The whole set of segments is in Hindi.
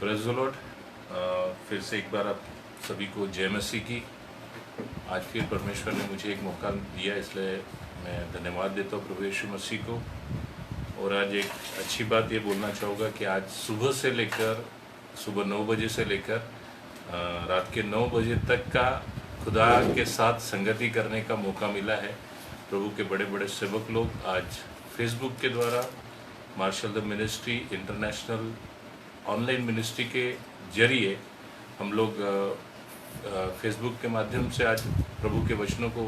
Praise the Lord. फिर से एक बार आप सभी को जय मसीह की। आज फिर परमेश्वर ने मुझे एक मौका दिया, इसलिए मैं धन्यवाद देता हूँ प्रभु यीशु मसीह को। और आज एक अच्छी बात ये बोलना चाहूँगा कि आज सुबह 9 बजे से लेकर रात के 9 बजे तक का खुदा के साथ संगति करने का मौका मिला है। प्रभु के बड़े बड़े सेवक लोग आज फेसबुक के द्वारा marshal the ministry international online ministry के जरिए हम लोग फेसबुक के माध्यम से आज प्रभु के वचनों को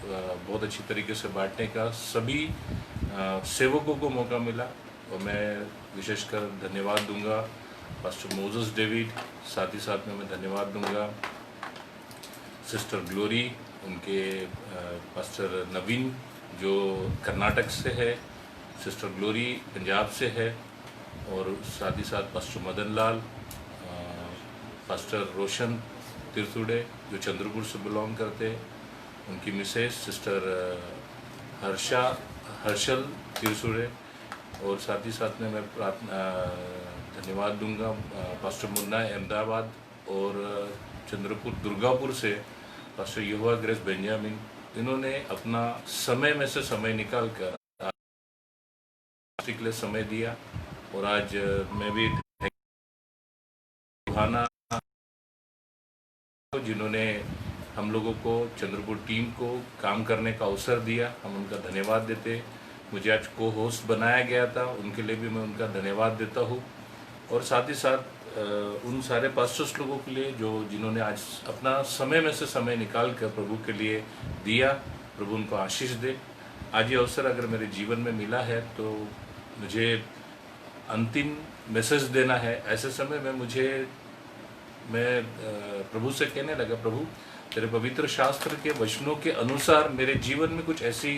बहुत अच्छी तरीके से बांटने का सभी सेवकों को मौका मिला। और मैं विशेषकर धन्यवाद दूंगा पास्टर मोजेस डेविड, साथ ही साथ में मैं धन्यवाद दूंगा सिस्टर ग्लोरी, उनके पास्टर नवीन जो कर्नाटक से है, सिस्टर ग्लोरी पंजाब से है, और साथ ही साथ पास्टर मदन लाल, पास्टर रोशन तिरथुड़े जो चंद्रपुर से बिलोंग करते, उनकी मिसेस सिस्टर हर्षल तिरथुड़े, और साथ ही साथ में मैं धन्यवाद दूंगा पास्टर मुन्ना अहमदाबाद और चंद्रपुर दुर्गापुर से पास्टर युवा ग्रेस बेंजामिन। इन्होंने अपना समय में से समय निकाल कर के लिए समय दिया। और आज मैं भी जिन्होंने हम लोगों को चंद्रपुर टीम को काम करने का अवसर दिया, हम उनका धन्यवाद देते। मुझे आज को होस्ट बनाया गया था, उनके लिए भी मैं उनका धन्यवाद देता हूँ। और साथ ही साथ उन सारे पास्टर्स लोगों के लिए जिन्होंने आज अपना समय में से समय निकाल कर प्रभु के लिए दिया। प्रभु उनको आशीष दे। आज ये अवसर अगर मेरे जीवन में मिला है तो मुझे अंतिम मैसेज देना है। ऐसे समय में मैं प्रभु से कहने लगा, प्रभु तेरे पवित्र शास्त्र के वचनों के अनुसार मेरे जीवन में कुछ ऐसी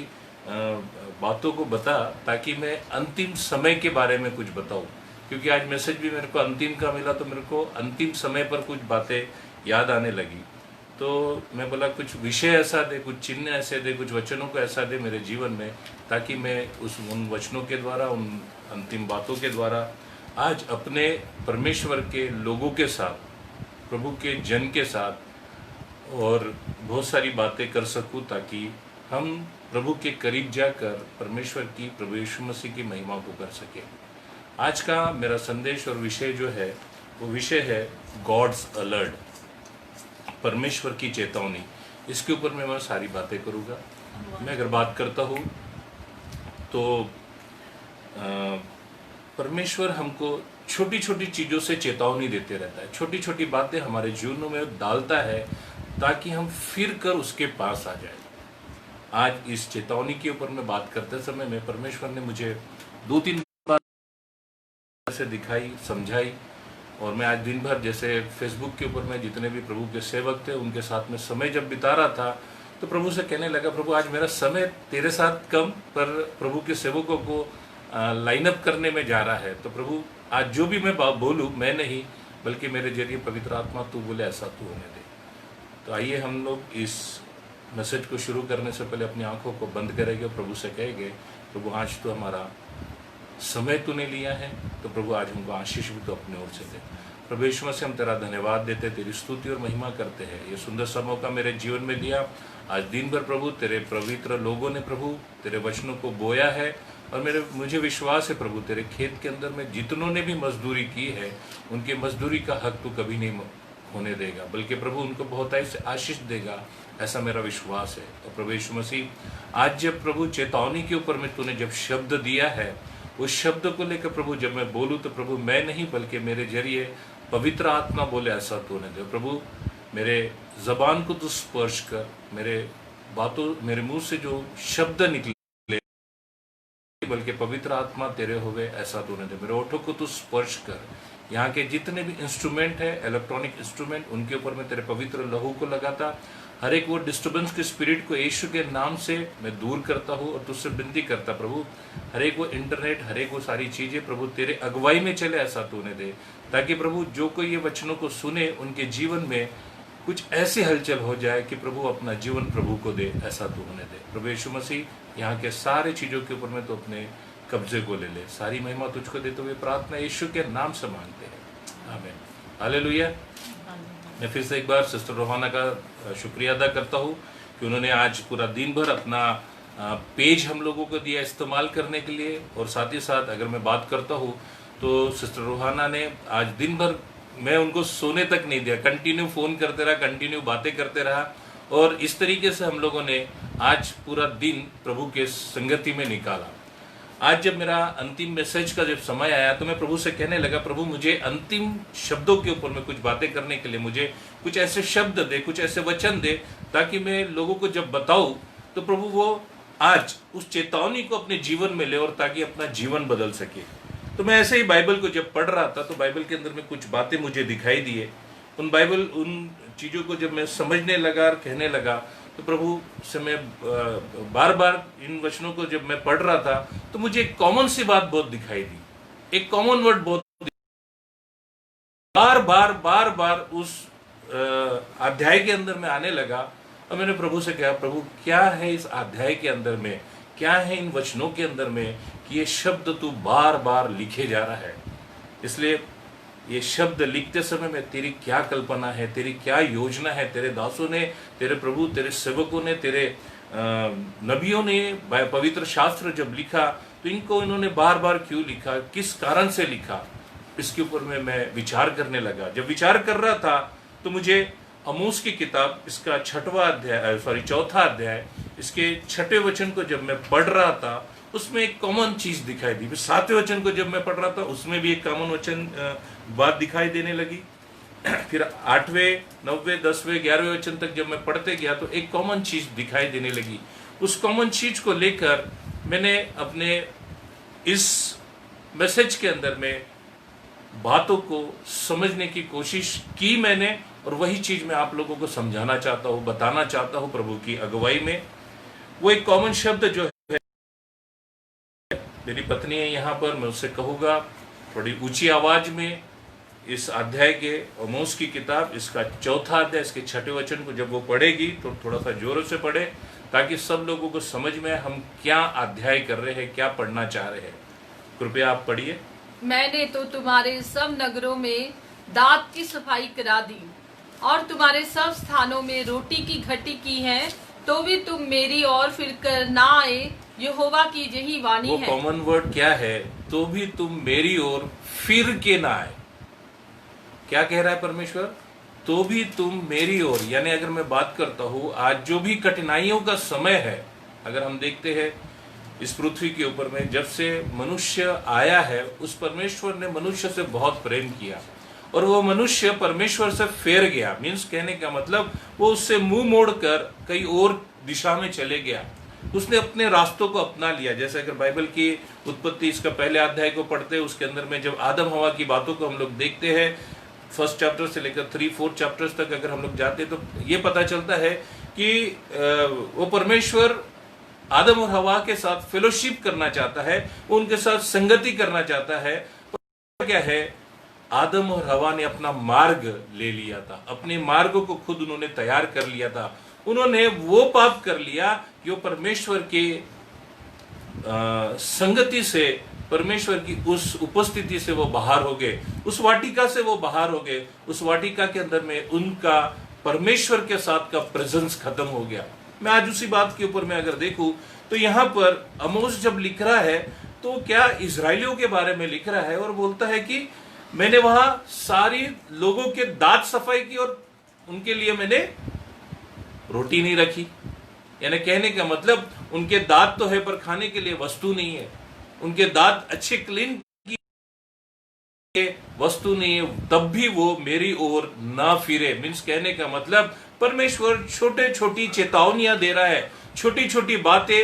बातों को बता ताकि मैं अंतिम समय के बारे में कुछ बताऊं। क्योंकि आज मैसेज भी मेरे को अंतिम का मिला तो मेरे को अंतिम समय पर कुछ बातें याद आने लगी। तो मैं बोला कुछ विषय ऐसा दे, कुछ चिन्ह ऐसे दे, कुछ वचनों को ऐसा दे मेरे जीवन में ताकि मैं उन वचनों के द्वारा, उन अंतिम बातों के द्वारा आज अपने परमेश्वर के लोगों के साथ, प्रभु के जन के साथ और बहुत सारी बातें कर सकूं ताकि हम प्रभु के करीब जाकर परमेश्वर की, प्रभु यीशु मसीह की महिमा को कर सके। आज का मेरा संदेश और विषय जो है वो विषय है गॉड्स अलर्ट, परमेश्वर की चेतावनी। इसके ऊपर मैं सारी बातें करूँगा। मैं अगर बात करता हूँ तो परमेश्वर हमको छोटी छोटी चीज़ों से चेतावनी देते रहता है। छोटी छोटी बातें हमारे जीवनों में डालता है ताकि हम फिर कर उसके पास आ जाए। आज इस चेतावनी के ऊपर मैं बात करते समय में परमेश्वर ने मुझे 2-3 बार से दिखाई, समझाई। और मैं आज दिन भर जैसे फेसबुक के ऊपर मैं जितने भी प्रभु के सेवक थे उनके साथ में समय जब बिता रहा था तो प्रभु से कहने लगा, प्रभु आज मेरा समय तेरे साथ कम पर प्रभु के सेवकों को लाइनअप करने में जा रहा है। तो प्रभु आज जो भी मैं बोलूँ मैं नहीं बल्कि मेरे जरिए पवित्र आत्मा तू बोले ऐसा तू होने दे। तो आइए हम लोग इस मैसेज को शुरू करने से पहले अपनी आंखों को बंद करेंगे और प्रभु से कहेंगे, प्रभु आज तो हमारा समय तूने लिया है तो प्रभु आज हमको आशीष भी तो अपने ओर से दे। प्रभु यीशु मसीह हम तेरा धन्यवाद देते, तेरी स्तुति और महिमा करते हैं। ये सुंदर सा मौका मेरे जीवन में दिया। आज दिन भर प्रभु तेरे पवित्र लोगों ने प्रभु तेरे वचनों को बोया है और मुझे विश्वास है प्रभु तेरे खेत के अंदर में जितनों ने भी मजदूरी की है उनके मजदूरी का हक तू कभी नहीं होने देगा, बल्कि प्रभु उनको बहुत ही आशीष देगा, ऐसा मेरा विश्वास है। तो प्रभु यीशु मसीह आज जब प्रभु चेतावनी के ऊपर में तूने जब शब्द दिया है उस शब्द को लेकर प्रभु जब मैं बोलूँ तो प्रभु मैं नहीं बल्कि मेरे जरिए पवित्र आत्मा बोले ऐसा तू होने दे। प्रभु मेरे जबान को तू स्पर्श कर, मेरे मुंह से जो शब्द निकले बल्कि पवित्र आत्मा तेरे होवे ऐसा तूने दे। मेरे ओठों को तू स्पर्श कर। यहाँ के जितने भी इंस्ट्रूमेंट है, इलेक्ट्रॉनिक इंस्ट्रूमेंट, उनके ऊपर मैं तेरे पवित्र लहू को लगाता। हर एक वो डिस्टर्बेंस के स्पिरिट को यीशु के नाम से मैं दूर करता हूँ और तुझसे विनती करता प्रभु हर एक वो इंटरनेट, हर एक वो सारी चीज़ें प्रभु तेरे अगुवाई में चले ऐसा तूने दे, ताकि प्रभु जो कोई ये वचनों को सुने उनके जीवन में कुछ ऐसी हलचल हो जाए कि प्रभु अपना जीवन प्रभु को दे ऐसा तू होने दे। प्रभु यीशु मसीह यहाँ के सारे चीज़ों के ऊपर में तो अपने कब्जे को ले ले। सारी महिमा तुझको देते हुए प्रार्थना यीशु के नाम से मांगते हैं, आमीन, हालेलुया। मैं फिर से एक बार सिस्टर रोहाना का शुक्रिया अदा करता हूँ कि उन्होंने आज पूरा दिन भर अपना पेज हम लोगों को दिया इस्तेमाल करने के लिए। और साथ ही साथ अगर मैं बात करता हूँ तो सिस्टर रोहाना ने आज दिन भर, मैं उनको सोने तक नहीं दिया, कंटिन्यू फ़ोन करते रहा, कंटिन्यू बातें करते रहा। और इस तरीके से हम लोगों ने आज पूरा दिन प्रभु के संगति में निकाला। आज जब मेरा अंतिम मैसेज का जब समय आया तो मैं प्रभु से कहने लगा, प्रभु मुझे अंतिम शब्दों के ऊपर में कुछ बातें करने के लिए मुझे कुछ ऐसे शब्द दे, कुछ ऐसे वचन दे, ताकि मैं लोगों को जब बताऊं तो प्रभु वो आज उस चेतावनी को अपने जीवन में ले और ताकि अपना जीवन बदल सके। तो मैं ऐसे ही बाइबल को जब पढ़ रहा था तो बाइबल के अंदर में कुछ बातें मुझे दिखाई दिए। उन चीज़ों को जब मैं समझने लगा और कहने लगा तो प्रभु से मैं बार बार इन वचनों को जब मैं पढ़ रहा था तो मुझे एक कॉमन सी बात बहुत दिखाई दी, एक कॉमन वर्ड बहुत बार बार बार बार उस अध्याय के अंदर में आने लगा। और मैंने प्रभु से कहा, प्रभु क्या है इस अध्याय के अंदर में, क्या है इन वचनों के अंदर में कि ये शब्द तू बार बार लिखे जा रहा है। इसलिए ये शब्द लिखते समय में तेरी क्या कल्पना है, तेरी क्या योजना है, तेरे दासों ने, तेरे प्रभु, तेरे सेवकों ने, तेरे नबियों ने पवित्र शास्त्र जब लिखा तो इनको इन्होंने बार बार क्यों लिखा, किस कारण से लिखा, इसके ऊपर में मैं विचार करने लगा। जब विचार कर रहा था तो मुझे आमोस की किताब इसका चौथा अध्याय इसके 6वें वचन को जब मैं पढ़ रहा था उसमें एक कॉमन चीज दिखाई दी। 7वें वचन को जब मैं पढ़ रहा था उसमें भी एक कॉमन वचन बात दिखाई देने लगी। फिर 8वें, 9वें, 10वें, 11वें वचन तक जब मैं पढ़ते गया तो एक कॉमन चीज दिखाई देने लगी। उस कॉमन चीज को लेकर मैंने अपने इस मैसेज के अंदर में बातों को समझने की कोशिश की मैंने, और वही चीज मैं आप लोगों को समझाना चाहता हूँ, बताना चाहता हूँ प्रभु की अगुवाई में। वो एक कॉमन शब्द जो है, मेरी पत्नी है यहाँ पर, मैं उससे कहूँगा थोड़ी ऊंची आवाज में इस अध्याय के, आमोस की किताब इसका चौथा अध्याय इसके 6वें वचन को जब वो पढ़ेगी तो थोड़ा सा जोरों से पढ़े, ताकि सब लोगों को समझ में हम क्या अध्याय कर रहे हैं, क्या पढ़ना चाह रहे हैं। कृपया आप पढ़िए। मैंने तो तुम्हारे सब नगरों में दाँत की सफाई करा दी और तुम्हारे सब स्थानों में रोटी की घटी की है, तो भी तुम मेरी ओर फिर कर ना आए, यहोवा की यही वाणी है। वो कॉमन वर्ड क्या है? तो भी तुम मेरी ओर फिर के ना आए। क्या कह रहा है परमेश्वर? तो भी तुम मेरी ओर, यानी अगर मैं बात करता हूं आज जो भी कठिनाइयों का समय है, अगर हम देखते हैं इस पृथ्वी के ऊपर में जब से मनुष्य आया है, उस परमेश्वर ने मनुष्य से बहुत प्रेम किया और वो मनुष्य परमेश्वर से फेर गया। मीन्स कहने का मतलब वो उससे मुंह मोड़कर कई और दिशा में चले गया, उसने अपने रास्तों को अपना लिया। जैसे अगर बाइबल की उत्पत्ति इसका पहले अध्याय को पढ़ते हैं, उसके अंदर में जब आदम हवा की बातों को हम लोग देखते हैं, 1 चैप्टर से लेकर 3-4 चैप्टर्स तक अगर हम लोग जाते हैं तो ये पता चलता है कि वो परमेश्वर आदम और हवा के साथ फेलोशिप करना चाहता है, उनके साथ संगति करना चाहता है। क्या है, आदम और हवा ने अपना मार्ग ले लिया था, अपने मार्ग को खुद उन्होंने तैयार कर लिया था। उन्होंने वो पाप कर लिया कि वो परमेश्वर के संगति से, परमेश्वर की उस उपस्थिति से वो बाहर हो गए, उस वाटिका से वो बाहर हो गए। उस वाटिका के अंदर में उनका परमेश्वर के साथ का प्रेजेंस खत्म हो गया। मैं आज उसी बात के ऊपर में अगर देखूं तो यहाँ पर आमोस जब लिख रहा है तो क्या इजराइलियों के बारे में लिख रहा है और बोलता है कि मैंने वहां सारी लोगों के दांत सफाई की और उनके लिए मैंने रोटी नहीं रखी। यानी कहने का मतलब उनके दांत तो है पर खाने के लिए वस्तु नहीं है, उनके दांत अच्छे क्लीन की वस्तु नहीं है, तब भी वो मेरी ओर ना फिरे। मीन्स कहने का मतलब परमेश्वर छोटे छोटी चेतावनियां दे रहा है, छोटी छोटी बातें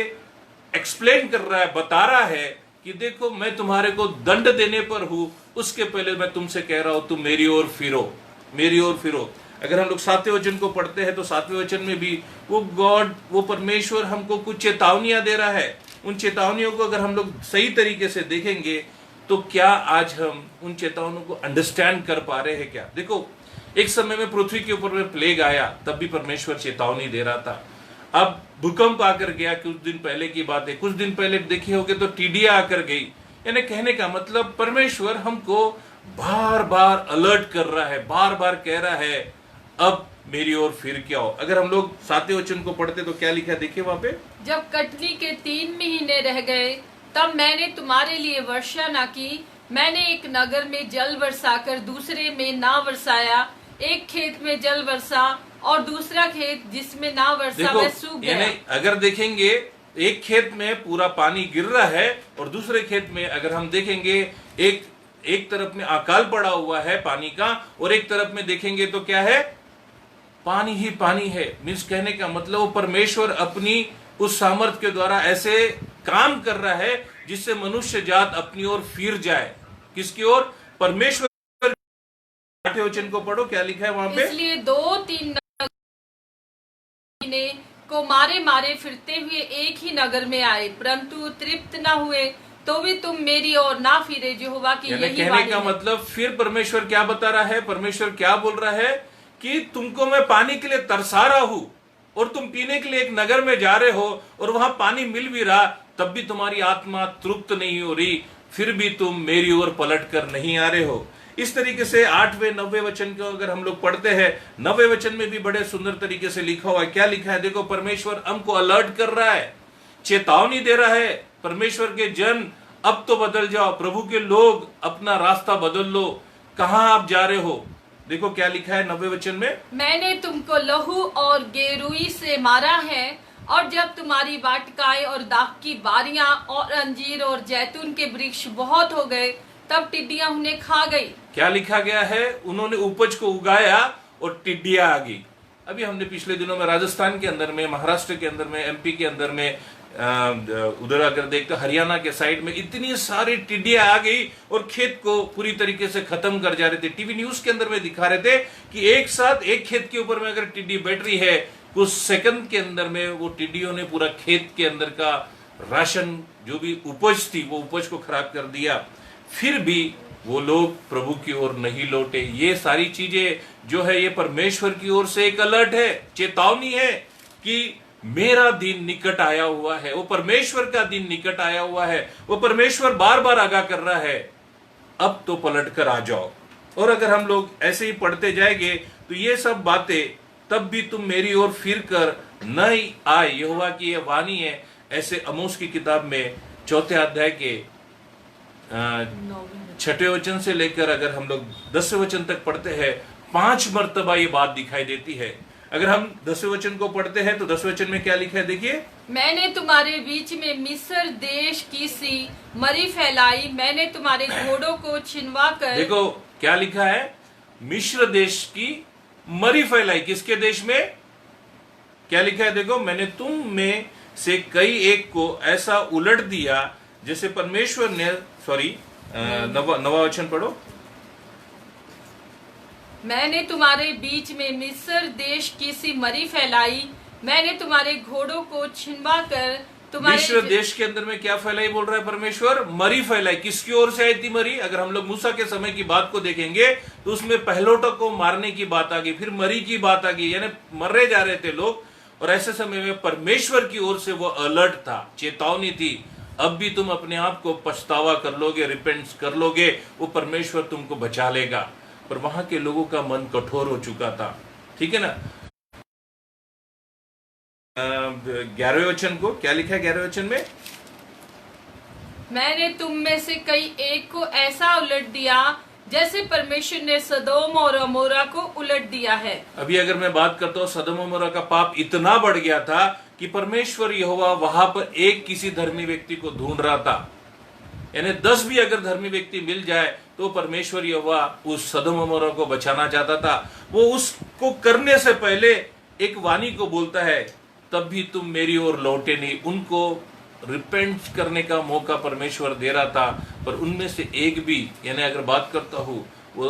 एक्सप्लेन कर रहा है, बता रहा है कि देखो मैं तुम्हारे को दंड देने पर हूं, उसके पहले मैं तुमसे कह रहा हूं तुम मेरी ओर फिरो, मेरी ओर फिरो। अगर हम लोग 7वें वचन को पढ़ते हैं तो 7वें वचन में भी वो परमेश्वर हमको कुछ चेतावनियां दे रहा है। उन चेतावनियों को अगर हम लोग सही तरीके से देखेंगे तो क्या आज हम उन चेतावनियों को अंडरस्टैंड कर पा रहे हैं क्या? देखो एक समय में पृथ्वी के ऊपर में प्लेग आया, तब भी परमेश्वर चेतावनी दे रहा था। अब भूकंप आकर गया, कुछ दिन पहले की बात है, कुछ दिन पहले देखे होगे तो टिड्डियां आकर गई। यानी कहने का मतलब परमेश्वर हमको बार बार अलर्ट कर रहा है, बार बार कह रहा है अब मेरी ओर फिर के आओ। अगर हम लोग 7वें वचन को पढ़ते तो क्या लिखा है, देखिए वहां पे। जब कटनी के 3 महीने रह गए तब मैंने तुम्हारे लिए वर्षा न की। मैंने एक नगर में जल बरसाकर दूसरे में ना बरसाया। एक खेत में जल बरसा और दूसरा खेत जिसमें ना बरसा वह सूख गया। यानी अगर देखेंगे एक खेत में पूरा पानी गिर रहा है और दूसरे खेत में अगर हम देखेंगे एक तरफ में अकाल पड़ा हुआ है पानी का और एक तरफ में देखेंगे तो क्या है, पानी ही पानी है। मीन्स कहने का मतलब वो परमेश्वर अपनी उस सामर्थ के द्वारा ऐसे काम कर रहा है जिससे मनुष्य जात अपनी ओर फिर जाए। किसकी ओर? परमेश्वर। 8वें वचन को पढ़ो, क्या लिखा है वहां पे। इसलिए 2-3 महीने को मारे मारे फिरते हुए एक ही नगर में आए, परंतु तृप्त न हुए तो भी तुम मेरी ओर ना फिरे। यहोवा की यही कहने वाणी का है। मतलब फिर परमेश्वर क्या बता रहा है, परमेश्वर क्या बोल रहा है कि तुमको मैं पानी के लिए तरसा रहा हूं और तुम पीने के लिए एक नगर में जा रहे हो और वहां पानी मिल भी रहा, तब भी तुम्हारी आत्मा तृप्त नहीं हो रही, फिर भी तुम मेरी ओर पलट कर नहीं आ रहे हो। इस तरीके से 8वें 9वें वचन को अगर हम लोग पढ़ते हैं, 9वें वचन में भी बड़े सुंदर तरीके से लिखा हुआ है। क्या लिखा है देखो, परमेश्वर हमको अलर्ट कर रहा है, चेतावनी दे रहा है। परमेश्वर के जन अब तो बदल जाओ, प्रभु के लोग अपना रास्ता बदल लो, कहां आप जा रहे हो। देखो क्या लिखा है 9वें वचन में। मैंने तुमको लहू और गेरुई से मारा है, और जब तुम्हारी वाटिकाएं और दाख की बारियां और अंजीर और जैतून के वृक्ष बहुत हो गए तब टिड्डियां उन्हें खा गई। क्या लिखा गया है, उन्होंने उपज को उगाया और टिड्डियां आ गई। अभी हमने पिछले दिनों में राजस्थान के अंदर में, महाराष्ट्र के अंदर में, एमपी के अंदर में, उधर अगर देखते हरियाणा के साइड में इतनी सारी टिड्डियां आ गई और खेत को पूरी तरीके से खत्म कर जा रहे थे। टीवी न्यूज के अंदर में दिखा रहे थे कि एक साथ एक खेत के ऊपर में अगर टिड्डी बैठ रही है, कुछ सेकंड के अंदर में वो टिड्डियों ने पूरा खेत के अंदर का राशन जो भी उपज थी वो उपज को खराब कर दिया। फिर भी वो लोग प्रभु की ओर नहीं लौटे। ये सारी चीजें जो है ये परमेश्वर की ओर से एक अलर्ट है, चेतावनी है कि मेरा दिन निकट आया हुआ है। वो परमेश्वर का दिन निकट आया हुआ है। वो परमेश्वर बार बार आगाह कर रहा है, अब तो पलट कर आ जाओ। और अगर हम लोग ऐसे ही पढ़ते जाएंगे तो ये सब बातें, तब भी तुम मेरी ओर फिर कर न आए, यहोवा की यह वाणी है। ऐसे आमोस की किताब में 4थे अध्याय के 6वें वचन से लेकर अगर हम लोग 10वें वचन तक पढ़ते हैं, 5 मर्तबा ये बात दिखाई देती है। अगर हम 10वें वचन को पढ़ते हैं तो 10वें वचन में क्या लिखा है देखिए। मैंने तुम्हारे बीच में मिस्र देश की सी मरी फैलाई, मैंने तुम्हारे घोड़ों को छिनवा कर। देखो क्या लिखा है, मिस्र देश की मरी फैलाई। किसके देश में? क्या लिखा है देखो, मैंने तुम में से कई एक को ऐसा उलट दिया जैसे परमेश्वर ने, नवा वचन पढ़ो। मैंने तुम्हारे बीच में मिस्र देश की सी मरी फैलाई, मैंने तुम्हारे घोड़ों को छिनवा कर तुम्हारे। मिस्र देश के अंदर में क्या फैलाई बोल रहा है परमेश्वर? मरी फैलाई। किसकी ओर से आई थी मरी? अगर हम लोग मूसा के समय की बात को देखेंगे तो उसमें पहलोटों को मारने की बात आ गई, फिर मरी की बात आ गई, यानी मर जा रहे थे लोग। और ऐसे समय में परमेश्वर की ओर से वो अलर्ट था, चेतावनी थी, अब भी तुम अपने आप को पछतावा कर लोगे, रिपेंट कर लोगे, वो परमेश्वर तुमको बचा लेगा। पर वहां के लोगों का मन कठोर हो चुका था। ठीक है ना। 11वें वचन को क्या लिखा है 11वें वचन में? मैंने तुम में से कई एक को ऐसा उलट दिया जैसे परमेश्वर ने सदोम और अमोरा को उलट दिया है। अभी अगर मैं बात करता हूँ, सदोम और अमोरा का पाप इतना बढ़ गया था कि परमेश्वर यहोवा वहां पर एक किसी धर्मी व्यक्ति को ढूंढ रहा था। यानी 10 भी अगर धर्मी व्यक्ति मिल जाए तो परमेश्वर यहोवा उस सदोम अमोरा को बचाना चाहता था। वो उसको करने से पहले एक वाणी को बोलता है, तब भी तुम मेरी ओर लौटे नहीं। उनको रिपेंट करने का मौका परमेश्वर दे रहा था, पर उनमें से एक भी, यानी अगर बात करता हूं, वो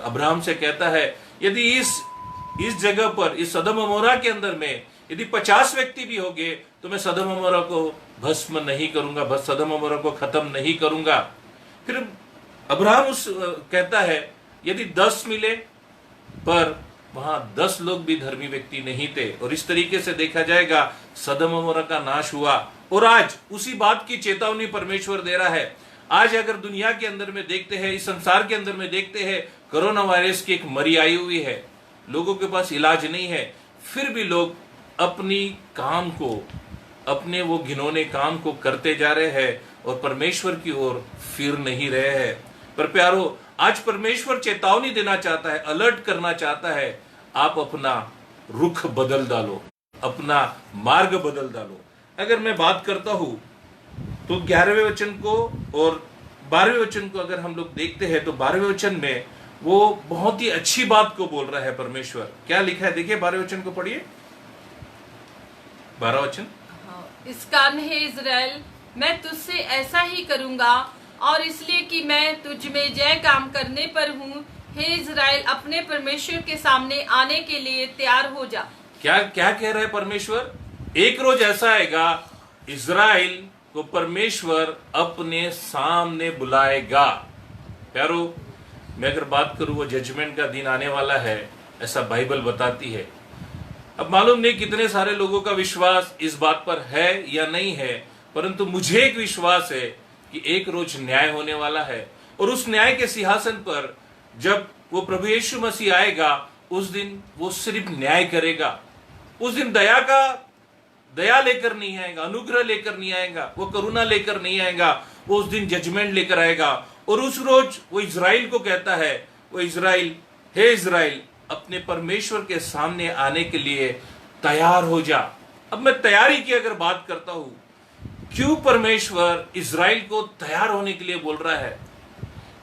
अब्राहम से कहता है, यदि इस जगह पर, इस सदोम अमोरा के अंदर में यदि 50 व्यक्ति भी होंगे तो मैं सदोम अमोरा को भस्म नहीं करूंगा, बस सदोम अमोरा को खत्म नहीं करूंगा। फिर अब्राहम कहता है यदि 10 मिले, पर वहां 10 लोग भी धर्मी व्यक्ति नहीं थे। और इस तरीके से देखा जाएगा सदोम अमोरा का नाश हुआ। और आज उसी बात की चेतावनी परमेश्वर दे रहा है। आज अगर दुनिया के अंदर में देखते हैं, इस संसार के अंदर में देखते हैं, कोरोना वायरस की एक मरी आई हुई है, लोगों के पास इलाज नहीं है, फिर भी लोग अपनी काम को, अपने वो घिनौने काम को करते जा रहे हैं और परमेश्वर की ओर फिर नहीं रहे हैं। पर प्यारो, आज परमेश्वर चेतावनी देना चाहता है, अलर्ट करना चाहता है, आप अपना रुख बदल डालो, अपना मार्ग बदल डालो। अगर मैं बात करता हूं तो 11वें वचन को और 12वें वचन को अगर हम लोग देखते हैं तो 12वें वचन में वो बहुत ही अच्छी बात को बोल रहा है परमेश्वर। क्या लिखा है देखिए, 12वें वचन को पढ़िए, 12वां वचन। इस कारण हे इज़राइल, मैं तुझसे ऐसा ही करूंगा, और इसलिए कि मैं तुझ में जय काम करने पर हूँ। हे इज़राइल, अपने परमेश्वर के सामने आने के लिए तैयार हो जा। क्या क्या कह रहे हैं परमेश्वर? एक रोज ऐसा आएगा, इज़राइल को परमेश्वर अपने सामने बुलाएगा। प्यारो, मैं अगर बात करूं, वो जजमेंट का दिन आने वाला है, ऐसा बाइबल बताती है। अब मालूम नहीं कितने सारे लोगों का विश्वास इस बात पर है या नहीं है, परंतु मुझे एक विश्वास है कि एक रोज न्याय होने वाला है, और उस न्याय के सिंहासन पर जब वो प्रभु यीशु मसीह आएगा, उस दिन वो सिर्फ न्याय करेगा। उस दिन दया लेकर नहीं आएगा, अनुग्रह लेकर नहीं आएगा, वो करुणा लेकर नहीं आएगा, वो उस दिन जजमेंट लेकर आएगा। और उस रोज वो इज़राइल को कहता है, वो इज़राइल, हे इज़राइल, अपने परमेश्वर के सामने आने के लिए तैयार हो जा। अब मैं तैयारी की अगर बात करता हूं, क्यों परमेश्वर इज़राइल को तैयार होने के लिए बोल रहा है?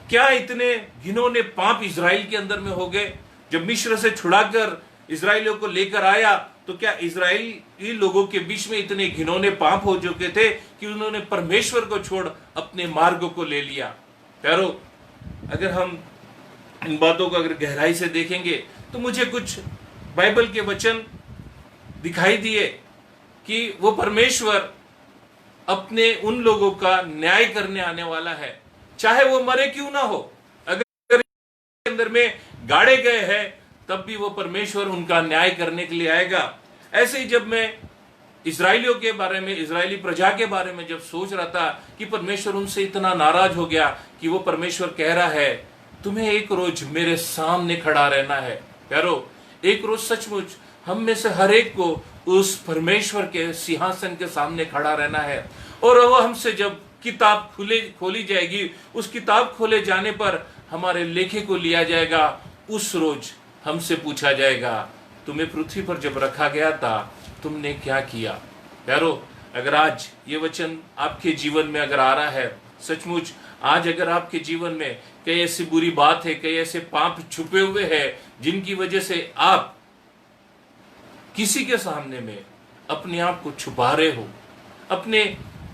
क्या इतने घिनौने पाप इज़राइल के अंदर में हो गए? जब मिस्र से छुड़ाकर इज़राइलियों को लेकर आया, तो क्या इज़राइली लोगों के बीच में इतने घिनौने पाप हो चुके थे कि उन्होंने परमेश्वर को छोड़ अपने मार्गों को ले लिया? प्यारो, अगर हम इन बातों को अगर गहराई से देखेंगे तो मुझे कुछ बाइबल के वचन दिखाई दिए कि वो परमेश्वर अपने उन लोगों का न्याय करने आने वाला है, चाहे वो मरे क्यों ना हो। अगर अंदर में गाड़े गए हैं, तब भी वो परमेश्वर उनका न्याय करने के लिए आएगा। ऐसे ही जब मैं इज़राइलियों के बारे में, इज़राइली प्रजा के बारे में जब सोच रहा था कि परमेश्वर उनसे इतना नाराज हो गया कि वो परमेश्वर कह रहा है, तुम्हें एक रोज मेरे सामने खड़ा रहना है। प्यारो, एक रोज सचमुच हम में से हर एक को उस परमेश्वर के सिंहासन के सामने खड़ा रहना है, और वो हमसे जब किताब खोली जाएगी, उस किताब खोले जाने पर हमारे लेखे को लिया जाएगा। उस रोज हमसे पूछा जाएगा, तुम्हें पृथ्वी पर जब रखा गया था, तुमने क्या किया? प्यारो, अगर आज ये वचन आपके जीवन में अगर आ रहा है, सचमुच आज अगर आपके जीवन में कई ऐसी बुरी बात है, कई ऐसे पाप छुपे हुए हैं जिनकी वजह से आप किसी के सामने में अपने आप को छुपा रहे हो, अपने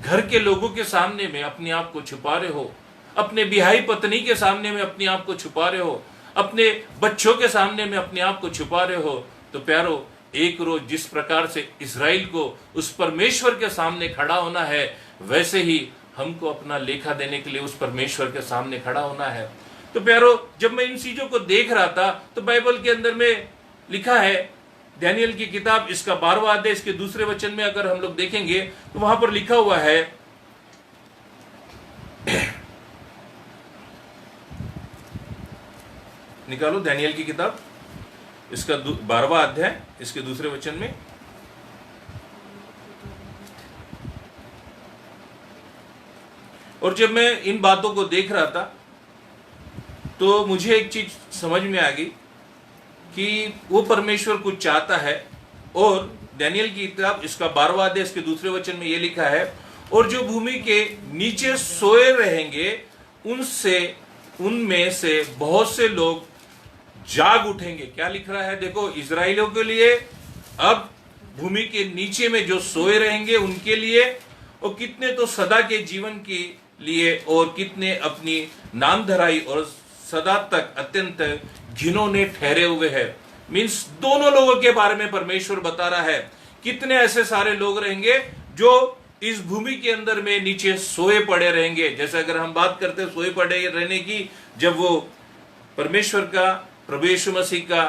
घर के लोगों के सामने में अपने आप को छुपा रहे हो, अपने बिहाई पत्नी के सामने में अपने आप को छुपा रहे हो, अपने बच्चों के सामने में अपने आप को छुपा रहे हो, तो प्यारो, एक रोज जिस प्रकार से इज़राइल को उस परमेश्वर के सामने खड़ा होना है, वैसे ही हमको अपना लेखा देने के लिए उस परमेश्वर के सामने खड़ा होना है। तो प्यारो, जब मैं इन चीजों को देख रहा था तो बाइबल के अंदर में लिखा है, दानियल की किताब इसका 12वां अध्याय इसके दूसरे वचन में अगर हम लोग देखेंगे तो वहां पर लिखा हुआ है, निकालो दानियल की किताब इसका 12वां अध्याय इसके दूसरे वचन में, और जब मैं इन बातों को देख रहा था तो मुझे एक चीज समझ में आ गई कि वो परमेश्वर कुछ चाहता है। और दानियल की किताब इसका 12वां अध्याय इसके दूसरे वचन में ये लिखा है, और जो भूमि के नीचे सोए रहेंगे उनमें से बहुत से लोग जाग उठेंगे। क्या लिख रहा है देखो, इजराइलियों के लिए, अब भूमि के नीचे में जो सोए रहेंगे उनके लिए, और कितने तो सदा के जीवन के लिए, और कितने अपनी नाम धराई और सदा तक अत्यंत घिनौने ठहरे हुए हैं। मीन्स दोनों लोगों के बारे में परमेश्वर बता रहा है, कितने ऐसे सारे लोग रहेंगे जो इस भूमि के अंदर में नीचे सोए पड़े रहेंगे। जैसे अगर हम बात करते हैं सोए पड़े रहने की, जब वो परमेश्वर का, प्रभु यीशु मसीह का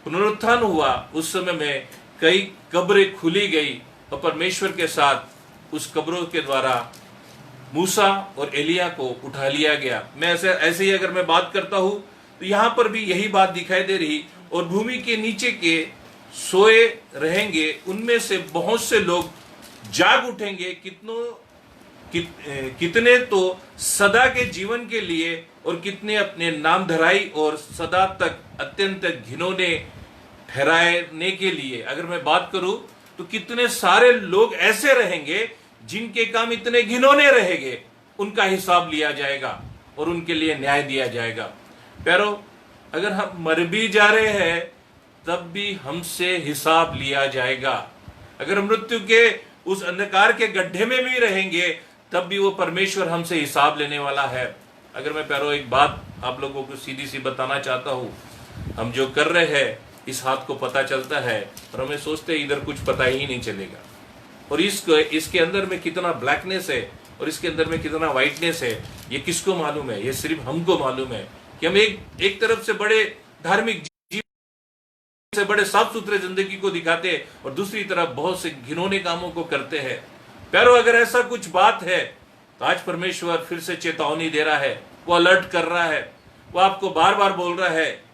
पुनरुत्थान हुआ, उस समय में कई कब्रें खुली गई और परमेश्वर के साथ उस कब्रों के द्वारा मूसा और एलिया को उठा लिया गया। मैं ऐसे ही अगर मैं बात करता हूं तो यहां पर भी यही बात दिखाई दे रही। और भूमि के नीचे के सोए रहेंगे, उनमें से बहुत से लोग जाग उठेंगे, कितने तो सदा के जीवन के लिए और कितने अपने नाम धराई और सदा तक अत्यंत घिनौने ठहराने के लिए। अगर मैं बात करूं तो कितने सारे लोग ऐसे रहेंगे जिनके काम इतने घिनौने रहेंगे, उनका हिसाब लिया जाएगा और उनके लिए न्याय दिया जाएगा। प्यारो, अगर हम मर भी जा रहे हैं तब भी हमसे हिसाब लिया जाएगा। अगर मृत्यु के उस अंधकार के गड्ढे में भी रहेंगे तब भी वो परमेश्वर हमसे हिसाब लेने वाला है। अगर मैं प्यारो एक बात आप लोगों को सीधी सी बताना चाहता हूं, हम जो कर रहे हैं इस हाथ को पता चलता है और हमें सोचते हैं इधर कुछ पता ही नहीं चलेगा। और इसके अंदर में कितना ब्लैकनेस है और इसके अंदर में कितना व्हाइटनेस है, ये किसको मालूम है? ये सिर्फ हमको मालूम है कि हम एक तरफ से बड़े धार्मिक से बड़े साफ सुथरे जिंदगी को दिखाते हैं और दूसरी तरफ बहुत से घिनौने कामों को करते हैं। प्यारो, अगर ऐसा कुछ बात है तो आज परमेश्वर फिर से चेतावनी दे रहा है, वो अलर्ट कर रहा है, वो आपको बार बार बोल रहा है,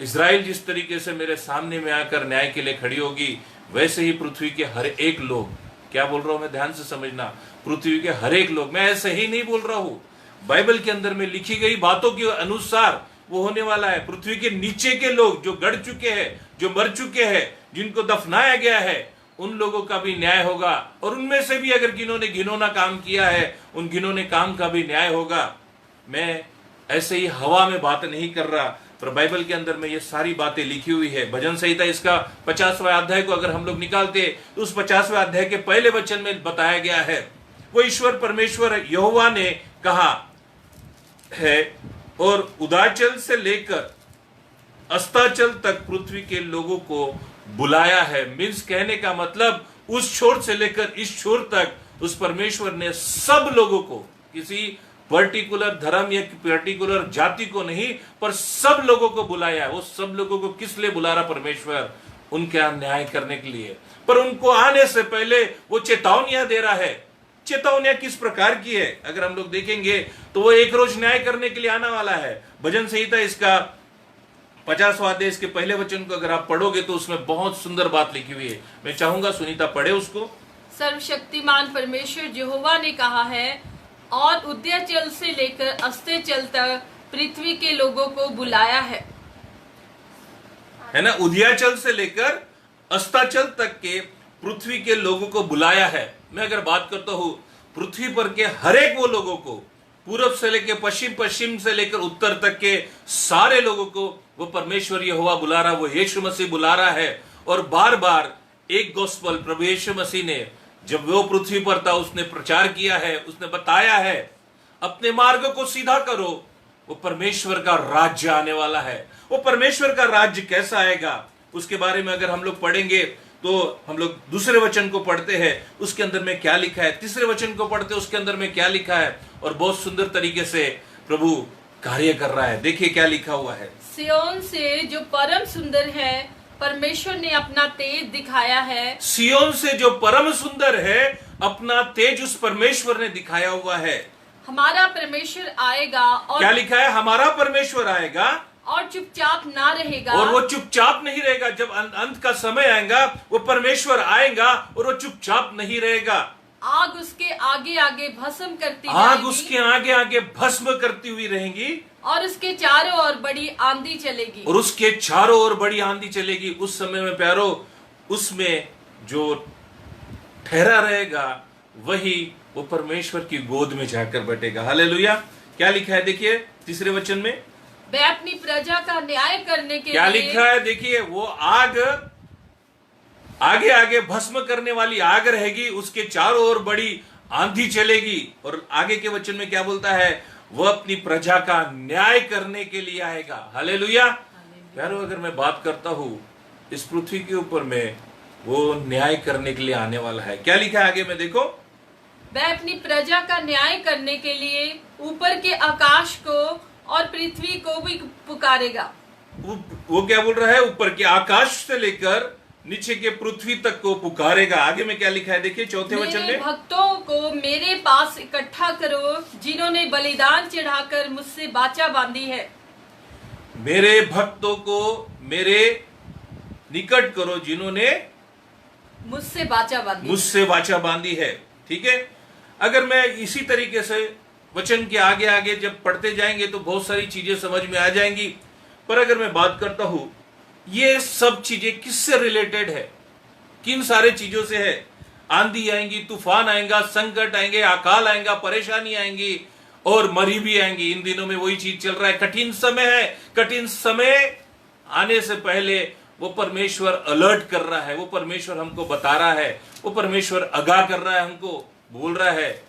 इजराइल जिस तरीके से मेरे सामने में आकर न्याय के लिए खड़ी होगी, वैसे ही पृथ्वी के हर एक लोग, क्या बोल रहा हूं मैं, ध्यान से समझना, पृथ्वी के हर एक लोग, मैं ऐसे ही नहीं बोल रहा हूं, बाइबल के अंदर में लिखी गई बातों के अनुसार वो होने वाला है। पृथ्वी के नीचे के लोग जो गड़ चुके हैं, जो मर चुके हैं, जिनको दफनाया गया है, उन लोगों का भी न्याय होगा। और उनमें से भी अगर जिन्होंने घिनौना काम किया है, उन घिनौने काम का भी न्याय होगा। मैं ऐसे ही हवा में बात नहीं कर रहा, पर बाइबल के अंदर में ये सारी बातें लिखी हुई है। भजन संहिता इसका 50वां अध्याय को अगर हम लोग निकालते तो उस 50वें अध्याय के पहले वचन में बताया गया है, वो ईश्वर परमेश्वर यहोवा ने कहा है, और उदाचल से लेकर अस्ताचल तक पृथ्वी के लोगों को बुलाया है। मीन्स कहने का मतलब उस छोर से लेकर इस छोर तक उस परमेश्वर ने सब लोगों को, किसी पर्टिकुलर धर्म या पर्टिकुलर जाति को नहीं, पर सब लोगों को बुलाया है। वो सब लोगों को किस लिए बुला रहा परमेश्वर? उनका न्याय करने के लिए। पर उनको आने से पहले वो चेतावनियां दे रहा है। चेतावनियां किस प्रकार की है अगर हम लोग देखेंगे तो वो एक रोज न्याय करने के लिए आने वाला है। भजन संहिता इसका 50वां अध्याय इसके पहले वचन को अगर आप पढ़ोगे तो उसमें बहुत सुंदर बात लिखी हुई है। मैं चाहूंगा सुनीता पढ़े उसको। सर्वशक्तिमान परमेश्वर यहोवा ने कहा है, और उदयाचल से लेकर अस्ताचल तक पृथ्वी के लोगों को बुलाया है ना। उदयाचल से लेकर अस्ताचल तक के पृथ्वी के लोगों को बुलाया है। मैं अगर बात करता हूं पृथ्वी पर के हर एक वो लोगों को, पूरब से लेकर पश्चिम, पश्चिम से लेकर उत्तर तक के सारे लोगों को वो परमेश्वर यहोवा बुला रहा, वो यीशु मसीह बुला रहा है। और बार बार एक गॉस्पेल प्रभु यीशु मसीह ने जब वो पृथ्वी पर था उसने प्रचार किया है, उसने बताया है अपने मार्ग को सीधा करो, वो परमेश्वर का राज्य आने वाला है। वो परमेश्वर का राज्य कैसा आएगा उसके बारे में अगर हम लोग पढ़ेंगे तो हम लोग दूसरे वचन को पढ़ते हैं, उसके अंदर में क्या लिखा है, तीसरे वचन को पढ़ते हैं उसके अंदर में क्या लिखा है, और बहुत सुंदर तरीके से प्रभु कार्य कर रहा है। देखिए क्या लिखा हुआ है। सियोन से जो परम सुंदर है परमेश्वर ने अपना तेज दिखाया है। सियोन से जो परम सुंदर है अपना तेज उस परमेश्वर ने दिखाया हुआ है। हमारा परमेश्वर आएगा, और क्या लिखा है? हमारा परमेश्वर आएगा और चुपचाप ना रहेगा। और वो चुपचाप नहीं रहेगा। जब अंत का समय आएगा वो परमेश्वर आएगा और वो चुपचाप नहीं रहेगा। आग उसके आगे आगे भस्म करती आग उसके आगे आगे भस्म करती हुई रहेंगी, और उसके चारों ओर बड़ी आंधी चलेगी। और उसके चारों ओर बड़ी आंधी चलेगी। उस समय में प्यारो, उसमें जो ठहरा रहेगा वही वो परमेश्वर की गोद में जाकर बैठेगा। हालेलुया। क्या लिखा है देखिए तीसरे वचन में, वह अपनी प्रजा का न्याय करने के क्या लिए। लिखा है देखिए, वो आग आगे आगे भस्म करने वाली आग रहेगी, उसके चारों ओर बड़ी आंधी चलेगी। और आगे के वचन में क्या बोलता है? वो अपनी प्रजा का न्याय करने के लिए आएगा। हालेलुया। प्यारो, अगर मैं बात करता हूं इस पृथ्वी के ऊपर में वो न्याय करने के लिए आने वाला है। क्या लिखा है आगे में देखो, वह अपनी प्रजा का न्याय करने के लिए ऊपर के आकाश को और पृथ्वी को भी पुकारेगा। वो क्या बोल रहा है? ऊपर के आकाश से लेकर नीचे के पृथ्वी तक को पुकारेगा। आगे में क्या लिखा है देखिए चौथे वचन मेरे में, भक्तों को मेरे पास इकट्ठा करो जिन्होंने बलिदान चढ़ाकर मुझसे वाचा बांधी है। मेरे भक्तों को मेरे निकट करो जिन्होंने मुझसे वाचा बांधी। मुझसे वाचा बांधी है। ठीक है, अगर मैं इसी तरीके से वचन के आगे आगे जब पढ़ते जाएंगे तो बहुत सारी चीजें समझ में आ जाएंगी। पर अगर मैं बात करता हूं ये सब चीजें किससे रिलेटेड है, किन सारे चीजों से है। आंधी आएंगी, तूफान आएगा, संकट आएंगे, अकाल आएगा, परेशानी आएंगी और मरी भी आएंगी। इन दिनों में वही चीज चल रहा है, कठिन समय है। कठिन समय आने से पहले वो परमेश्वर अलर्ट कर रहा है, वो परमेश्वर हमको बता रहा है, वो परमेश्वर आगाह कर रहा है, हमको बोल रहा है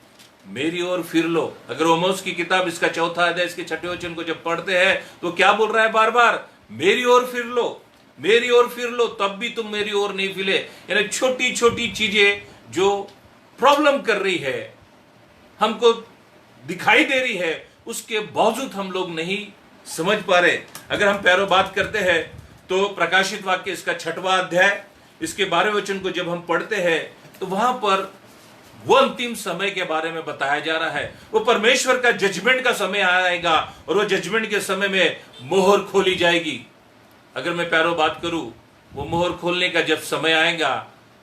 मेरी ओर फिर लो। अगर आमोस की किताब इसका चौथा अध्याय इसके छठे वचन को जब पढ़ते हैं तो क्या बोल रहा है बार बार, मेरी ओर फिर लो, मेरी ओर फिर लो, तब भी तुम मेरी ओर नहीं फिरे। यानी छोटी छोटी चीजें जो प्रॉब्लम कर रही है, हमको दिखाई दे रही है, उसके बावजूद हम लोग नहीं समझ पा रहे। अगर हम पैरों बात करते हैं तो प्रकाशित वाक्य इसका 6वां अध्याय इसके 12वें वचन को जब हम पढ़ते हैं तो वहां पर वो अंतिम समय के बारे में बताया जा रहा है। वो परमेश्वर का जजमेंट का समय आएगा और वो जजमेंट के समय में मोहर खोली जाएगी। अगर मैं पैरों बात करूं, वो मोहर खोलने का जब समय आएगा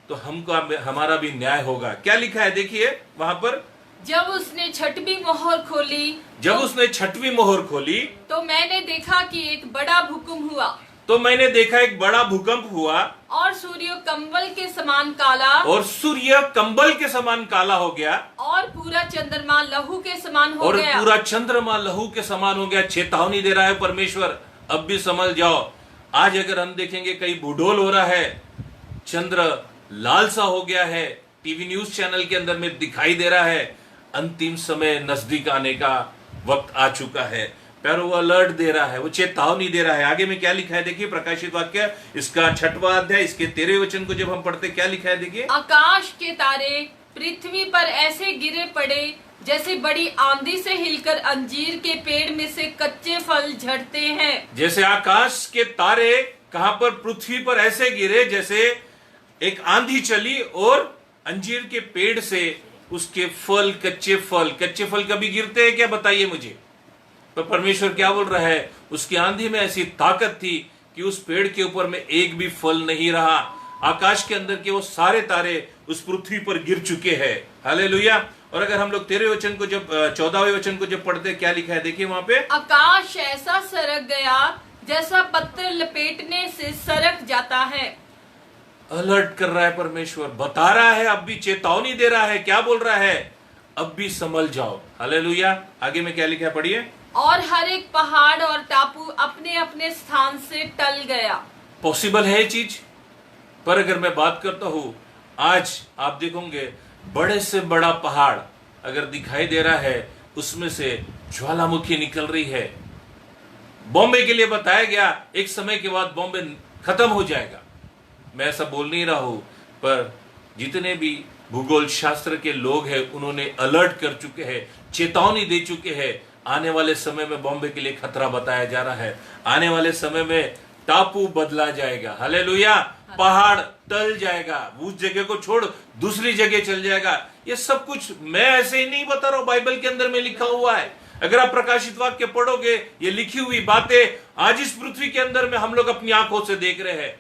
तो हमको हमारा भी न्याय होगा। क्या लिखा है देखिए वहां पर, जब उसने छठवीं मोहर खोली, जब उसने छठवीं मोहर खोली तो मैंने देखा कि एक बड़ा भूकंप हुआ, तो मैंने देखा एक बड़ा भूकंप हुआ और सूर्य कंबल के समान काला, और सूर्य कंबल के समान काला हो गया, और पूरा चंद्रमा लहू के समान हो और गया। पूरा चंद्रमा लहू के समान हो गया। चेतावनी दे रहा है परमेश्वर, अब भी समझ जाओ। आज अगर हम देखेंगे कहीं भूडोल हो रहा है, चंद्र लाल सा हो गया है, टीवी न्यूज चैनल के अंदर में दिखाई दे रहा है, अंतिम समय नजदीक आने का वक्त आ चुका है। पैरों वो अलर्ट दे रहा है, वो चेतावनी दे रहा है। आगे में क्या लिखा है देखिए प्रकाशित वाक्य इसका 6वां अध्याय इसके 13वें वचन को जब हम पढ़ते क्या लिखा है देखिए, आकाश के तारे पृथ्वी पर ऐसे गिरे पड़े जैसे बड़ी आंधी से हिलकर अंजीर के पेड़ में से कच्चे फल झड़ते हैं। जैसे आकाश के तारे कहां पर पृथ्वी पर ऐसे गिरे जैसे एक आंधी चली और अंजीर के पेड़ से उसके फल, कच्चे फल कभी गिरते हैं क्या, बताइए मुझे। पर परमेश्वर क्या बोल रहा है, उसकी आंधी में ऐसी ताकत थी कि उस पेड़ के ऊपर में एक भी फल नहीं रहा। आकाश के अंदर के वो सारे तारे उस पृथ्वी पर गिर चुके हैं। हालेलुया। और अगर हम लोग 13वें वचन को जब 14वें वचन को जब पढ़ते क्या लिखा है देखिए वहां पे, आकाश ऐसा सरक गया जैसा पत्थर लपेटने से सरक जाता है। अलर्ट कर रहा है परमेश्वर, बता रहा है, अब भी चेतावनी दे रहा है। क्या बोल रहा है, अब भी संभल जाओ। हालेलुया। आगे में क्या लिखा है पढ़िए, और हर एक पहाड़ और टापू अपने अपने स्थान से टल गया। पॉसिबल है ये चीज। पर अगर मैं बात करता हूं, आज आप देखोगे बड़े से बड़ा पहाड़ अगर दिखाई दे रहा है, उसमें से ज्वालामुखी निकल रही है। बॉम्बे के लिए बताया गया एक समय के बाद बॉम्बे खत्म हो जाएगा। मैं ऐसा बोल नहीं रहा हूं, पर जितने भी भूगोल शास्त्र के लोग हैं उन्होंने अलर्ट कर चुके हैं, चेतावनी दे चुके हैं। आने वाले समय में बॉम्बे के लिए खतरा बताया जा रहा है। आने वाले समय में टापू बदला जाएगा। हालेलुया। पहाड़ टल जाएगा, उस जगह को छोड़ दूसरी जगह चल जाएगा। ये सब कुछ मैं ऐसे ही नहीं बता रहा हूं, बाइबल के अंदर में लिखा हुआ है। अगर आप प्रकाशित वाक्य पढ़ोगे, ये लिखी हुई बातें आज इस पृथ्वी के अंदर में हम लोग अपनी आंखों से देख रहे हैं।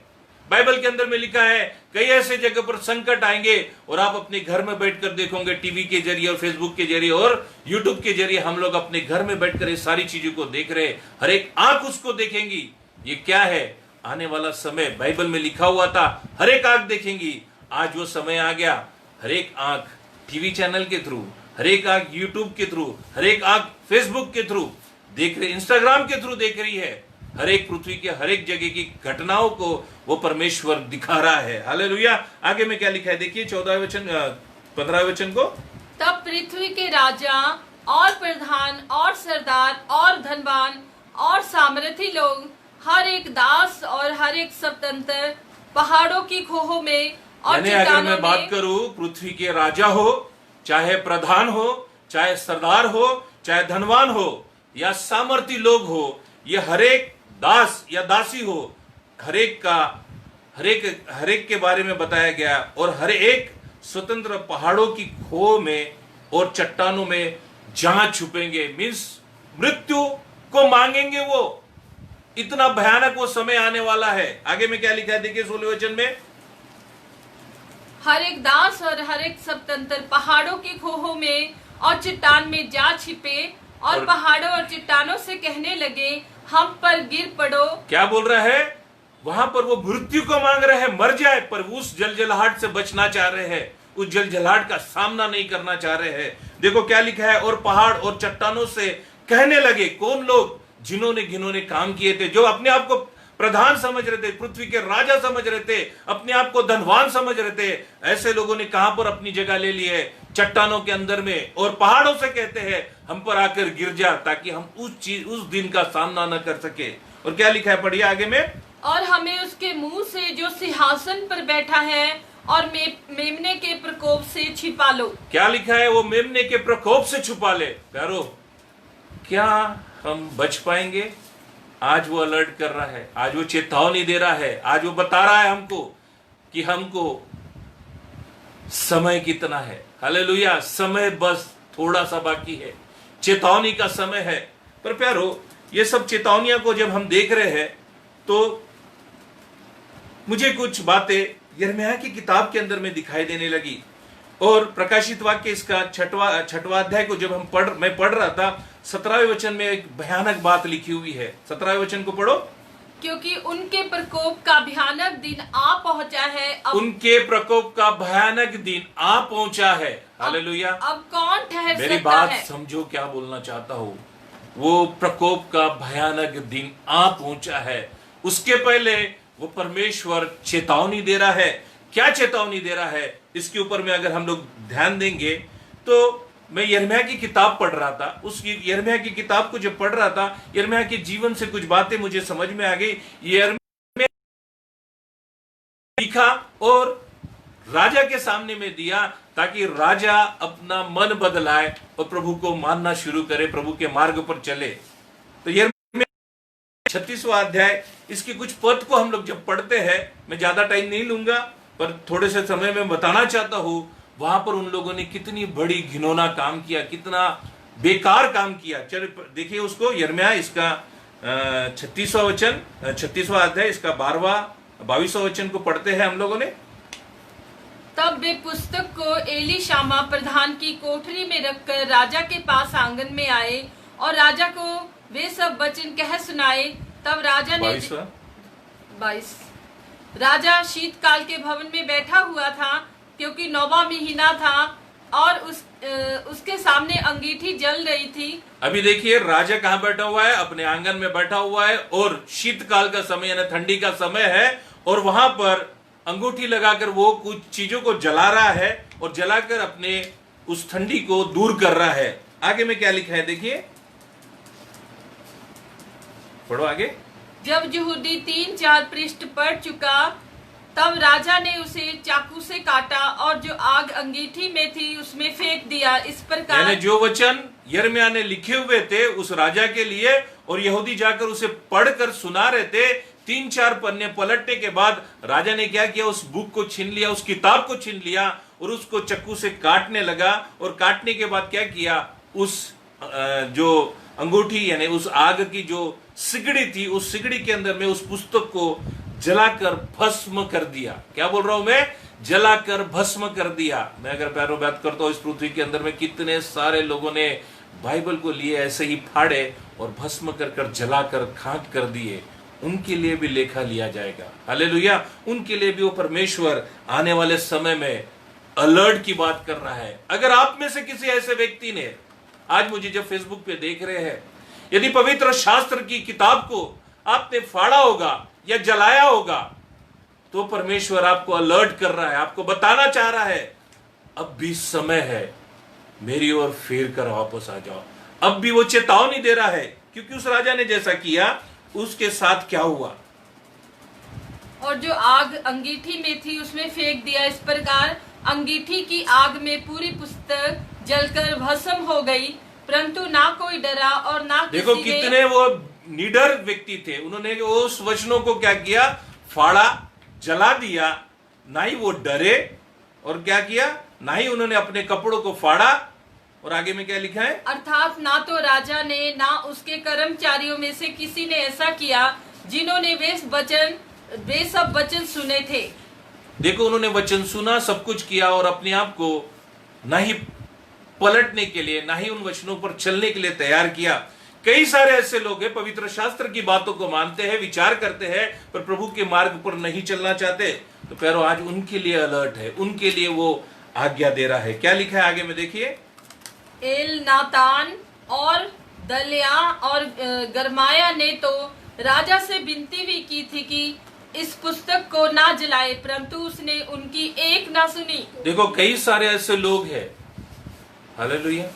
बाइबल के अंदर में लिखा है कई ऐसे जगह पर संकट आएंगे और आप अपने घर में बैठकर देखोगे, टीवी के जरिए और फेसबुक के जरिए और यूट्यूब के जरिए हम लोग अपने घर में बैठकर ये सारी चीजों को देख रहे हैं। हर एक आंख उसको देखेंगी। ये क्या है, आने वाला समय बाइबल में लिखा हुआ था, हर एक आंख देखेंगी। आज वो समय आ गया, हर एक आंख टीवी चैनल के थ्रू, हर एक आंख यूट्यूब के थ्रू, हर एक आंख फेसबुक के थ्रू देख रही, इंस्टाग्राम के थ्रू देख रही है। हर एक पृथ्वी के हर एक जगह की घटनाओं को वो परमेश्वर दिखा रहा है। हालेलुया। आगे में क्या लिखा है देखिए 14वें वचन 15वें वचन को, तब पृथ्वी के राजा और प्रधान और सरदार और धनवान और सामर्थी लोग, हर एक दास और हर एक स्वतंत्र पहाड़ों की खोहों में और यानी अगर मैं चट्टानों बात में, करूं पृथ्वी के राजा हो, चाहे प्रधान हो, चाहे सरदार हो, चाहे धनवान हो या सामर्थी लोग हो, ये हर एक दास या दासी हो, हर एक का हर एक के बारे में बताया गया और हर एक स्वतंत्र पहाड़ों की खो में और चट्टानों में जहां छुपेंगे, मीन्स मृत्यु को मांगेंगे वो। इतना भयानक वो समय आने वाला है। आगे में क्या लिखा है देखिए 16वें वचन में, हर एक दास और हर एक स्वतंत्र पहाड़ों की खोहों में और चट्टान में जा छिपे और पहाड़ों और चट्टानों से कहने लगे, हम पर गिर पड़ो। क्या बोल रहा है? वहां पर वो मृत्यु को मांग रहे हैं, मर जाए, पर उस जलजलाहट से बचना चाह रहे हैं, उस जलजलाहट का सामना नहीं करना चाह रहे हैं। देखो क्या लिखा है, और पहाड़ और चट्टानों से कहने लगे। कौन लोग? जिन्होंने घिनौने काम किए थे, जो अपने आप को प्रधान समझ रहे थे, पृथ्वी के राजा समझ रहे थे, अपने आप को धनवान समझ रहे थे, ऐसे लोगों ने कहां पर अपनी जगह ले ली है? चट्टानों के अंदर में। और पहाड़ों से कहते हैं, हम पर आकर गिर जा, ताकि हम उस दिन का सामना न कर सके। और क्या लिखा है, पढ़िए आगे में, और हमें उसके मुंह से जो सिंहासन पर बैठा है और मेमने के प्रकोप से छिपा लो। क्या लिखा है? वो मेमने के प्रकोप से छुपा ले। प्यारो, क्या हम बच पाएंगे? आज वो अलर्ट कर रहा है, आज वो चेतावनी दे रहा है, आज वो बता रहा है हमको कि हमको समय कितना है। हालेलुया, समय बस थोड़ा सा बाकी है, चेतावनी का समय है। पर प्यारो, ये सब चेतावनियां को जब हम देख रहे हैं तो मुझे कुछ बातें यिर्मयाह की किताब के अंदर में दिखाई देने लगी। और प्रकाशित वाक्य इसका छठवां अध्याय को जब मैं पढ़ रहा था, 17वें वचन में एक भयानक बात लिखी हुई है। 17वें वचन को पढ़ो। क्योंकि उनके प्रकोप का भयानक दिन आ पहुंचा है। उनके प्रकोप का भयानक दिन आ पहुंचा है। हालेलुया। अब कौन ठहर सकता है? मेरी बात समझो, क्या बोलना चाहता हूं। वो प्रकोप का भयानक दिन आ पहुंचा है। उसके पहले वो परमेश्वर चेतावनी दे रहा है। क्या चेतावनी दे रहा है? इसके ऊपर में अगर हम लोग ध्यान देंगे तो मैं यिर्मयाह की किताब पढ़ रहा था। उस यिर्मयाह की किताब को जब पढ़ रहा था, यिर्मयाह के जीवन से कुछ बातें मुझे समझ में आ गई। यिर्मयाह लिखा और राजा के सामने में दिया, ताकि राजा अपना मन बदलाए और प्रभु को मानना शुरू करे, प्रभु के मार्ग पर चले। तो यिर्मयाह 36वां अध्याय, इसके कुछ पद को हम लोग जब पढ़ते हैं, मैं ज्यादा टाइम नहीं लूंगा, पर थोड़े से समय में बताना चाहता हूं, वहां पर उन लोगों ने कितनी बड़ी घिनौना काम किया, कितना बेकार काम किया। चलिए देखिए उसको, यिर्मयाह इसका 36वां वचन, 36वां अध्याय, इसका 22वां वचन को पढ़ते हैं हम लोगों ने। तब वे पुस्तक को एलीशामा प्रधान की कोठरी में रखकर राजा के पास आंगन में आए और राजा को वे सब वचन कह सुनाए। तब राजा ने 22 राजा शीतकाल के भवन में बैठा हुआ था, क्योंकि 9वां महीना था और उसके सामने अंगीठी जल रही थी। अभी देखिए राजा कहाँ बैठा हुआ है? अपने आंगन में बैठा हुआ है, और शीतकाल का समय यानी ठंडी का समय है, और वहां पर अंगूठी लगाकर वो कुछ चीजों को जला रहा है और जलाकर अपने उस ठंडी को दूर कर रहा है। आगे में क्या लिखा है देखिए, पढ़ो आगे। जब यहूदी 3-4 पृष्ठ पढ़ चुका, तब राजा ने उसे चाकू से काटा और जो आग अंगीठी में थी उसमें फेंक दिया। इस प्रकार यानी जो वचन यिर्मयाह ने लिखे हुए थे उस राजा के लिए, और यहूदी जाकर उसे पढ़कर सुना रहे थे, 3-4 पन्ने पलटने के बाद राजा ने क्या किया? उस बुक को छीन लिया, उस किताब को छीन लिया और उसको चाकू से काटने लगा। और काटने के बाद क्या किया? उस जो अंगूठी यानी उस आग की जो सिगड़ी थी, उस सिगड़ी के अंदर में उस पुस्तक को जलाकर भस्म कर दिया। क्या बोल रहा हूं मैं? जलाकर भस्म कर दिया। मैं अगर प्यारो बात करता हूं, इस पृथ्वी के अंदर में कितने सारे लोगों ने बाइबल को लिए ऐसे ही फाड़े और भस्म कर जलाकर खाक कर दिए। उनके लिए भी लेखा लिया जाएगा। हालेलुया। उनके लिए भी वो परमेश्वर आने वाले समय में अलर्ट की बात कर रहा है। अगर आप में से किसी ऐसे व्यक्ति ने आज मुझे जब फेसबुक पे देख रहे हैं, यदि पवित्र शास्त्र की किताब को आपने फाड़ा होगा या जलाया होगा, तो परमेश्वर आपको अलर्ट कर रहा है, आपको बताना चाह रहा है, अब भी समय है, मेरी ओर फेर कर वापस आ जाओ। अब भी वो चेतावनी दे रहा है, क्योंकि उस राजा ने जैसा किया उसके साथ क्या हुआ? और जो आग अंगीठी में थी उसमें फेंक दिया। इस प्रकार अंगीठी की आग में पूरी पुस्तक जलकर भस्म हो गई, परंतु ना कोई डरा और ना देखो कितने वो निडर व्यक्ति थे। उन्होंने उस वचनों को क्या किया? फाड़ा, जला दिया, ना ही वो डरे, और क्या किया, ना ही उन्होंने अपने कपड़ों को फाड़ा। और आगे में क्या लिखा है, अर्थात ना तो राजा ने ना उसके कर्मचारियों में से किसी ने ऐसा किया जिन्होंने वे सब वचन सुने थे। देखो, उन्होंने वचन सुना, सब कुछ किया, और अपने आप को ना ही पलटने के लिए, ना ही उन वचनों पर चलने के लिए तैयार किया। कई सारे ऐसे लोग हैं, पवित्र शास्त्र की बातों को मानते हैं, विचार करते हैं, पर प्रभु के मार्ग पर नहीं चलना चाहते। तो प्यारो, आज उनके लिए अलर्ट है, उनके लिए वो आज्ञा दे रहा है। क्या लिखा है आगे में देखिए, एल नातान और दलिया और गरमाया ने तो राजा से विनती भी की थी कि इस पुस्तक को ना जलाए, परंतु उसने उनकी एक ना सुनी। देखो, कई सारे ऐसे लोग हैं, हालेलुया,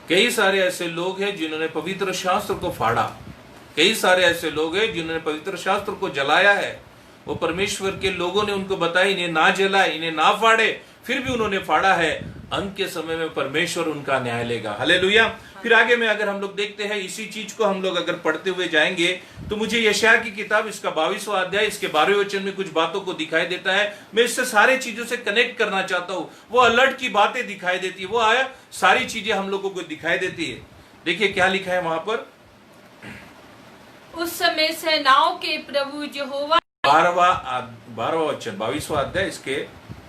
कई सारे ऐसे लोग हैं जिन्होंने पवित्र शास्त्र को फाड़ा। कई सारे ऐसे लोग हैं जिन्होंने पवित्र शास्त्र को जलाया है। वो परमेश्वर के लोगों ने उनको बताया इन्हें ना जलाए, इन्हें ना फाड़े, फिर भी उन्होंने फाड़ा है। अंत के समय में परमेश्वर उनका न्याय लेगा। हालेलुया। फिर आगे में अगर हम लोग देखते हैं, इसी चीज को हम लोग अगर पढ़ते हुए जाएंगे, तो मुझे यशायाह की किताब इसका 22वां अध्याय इसके 12वें वचन में कुछ बातों को दिखाई देता है। मैं इससे सारे चीजों से कनेक्ट करना चाहता हूं। वो अलर्ट की बातें दिखाई देती है, वो आया सारी चीजें हम लोगों को दिखाई देती है। देखिए क्या लिखा है वहां पर, उस समय सेनाओं के प्रभु यहोवा, 12वां वचन, 22वां अध्याय इसके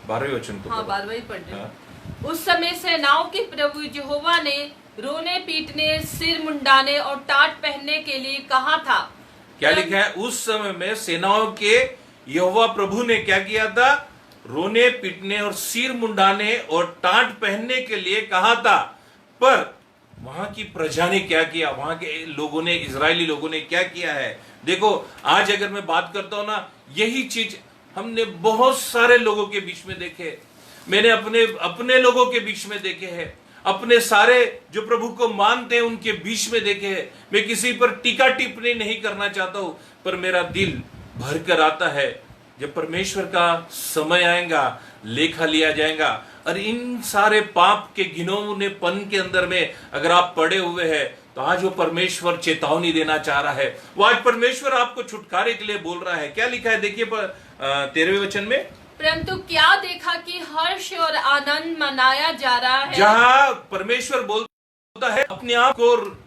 12वें वचन को। हाँ, 12वां ही पढ़ रहे हैं। उस समय सेनाओं के प्रभु यहोवा ने रोने पीटने, सिर मुंडाने और टाट पहनने के लिए कहा था। क्या लिखा है, उस समय में सेनाओं के यहोवा प्रभु ने क्या किया था, रोने पीटने और सिर मुंडाने और टाट पहनने के लिए कहा था। पर वहां की प्रजा ने क्या किया, वहां के लोगों ने, इजरायली लोगों ने क्या किया है। देखो, आज अगर मैं बात करता हूं ना, यही चीज हमने बहुत सारे लोगों के बीच में देखे, मैंने अपने लोगों के बीच में देखे हैं, अपने सारे जो प्रभु को मानते हैं उनके बीच में देखे हैं। मैं किसी पर टीका टिप्पणी नहीं करना चाहता हूं, पर मेरा दिल भर कर आता है जब परमेश्वर का समय आएगा, लेखा लिया जाएगा। और इन सारे पाप के घिनौनेपन के अंदर में अगर आप पड़े हुए हैं, तो आज वो परमेश्वर चेतावनी देना चाह रहा है। वो आज परमेश्वर आपको छुटकारे के लिए बोल रहा है। क्या लिखा है देखिए 13वें वचन में, परंतु क्या देखा कि हर्ष और आनंद मनाया जा रहा है। जहां परमेश्वर बोलता है अपने आप को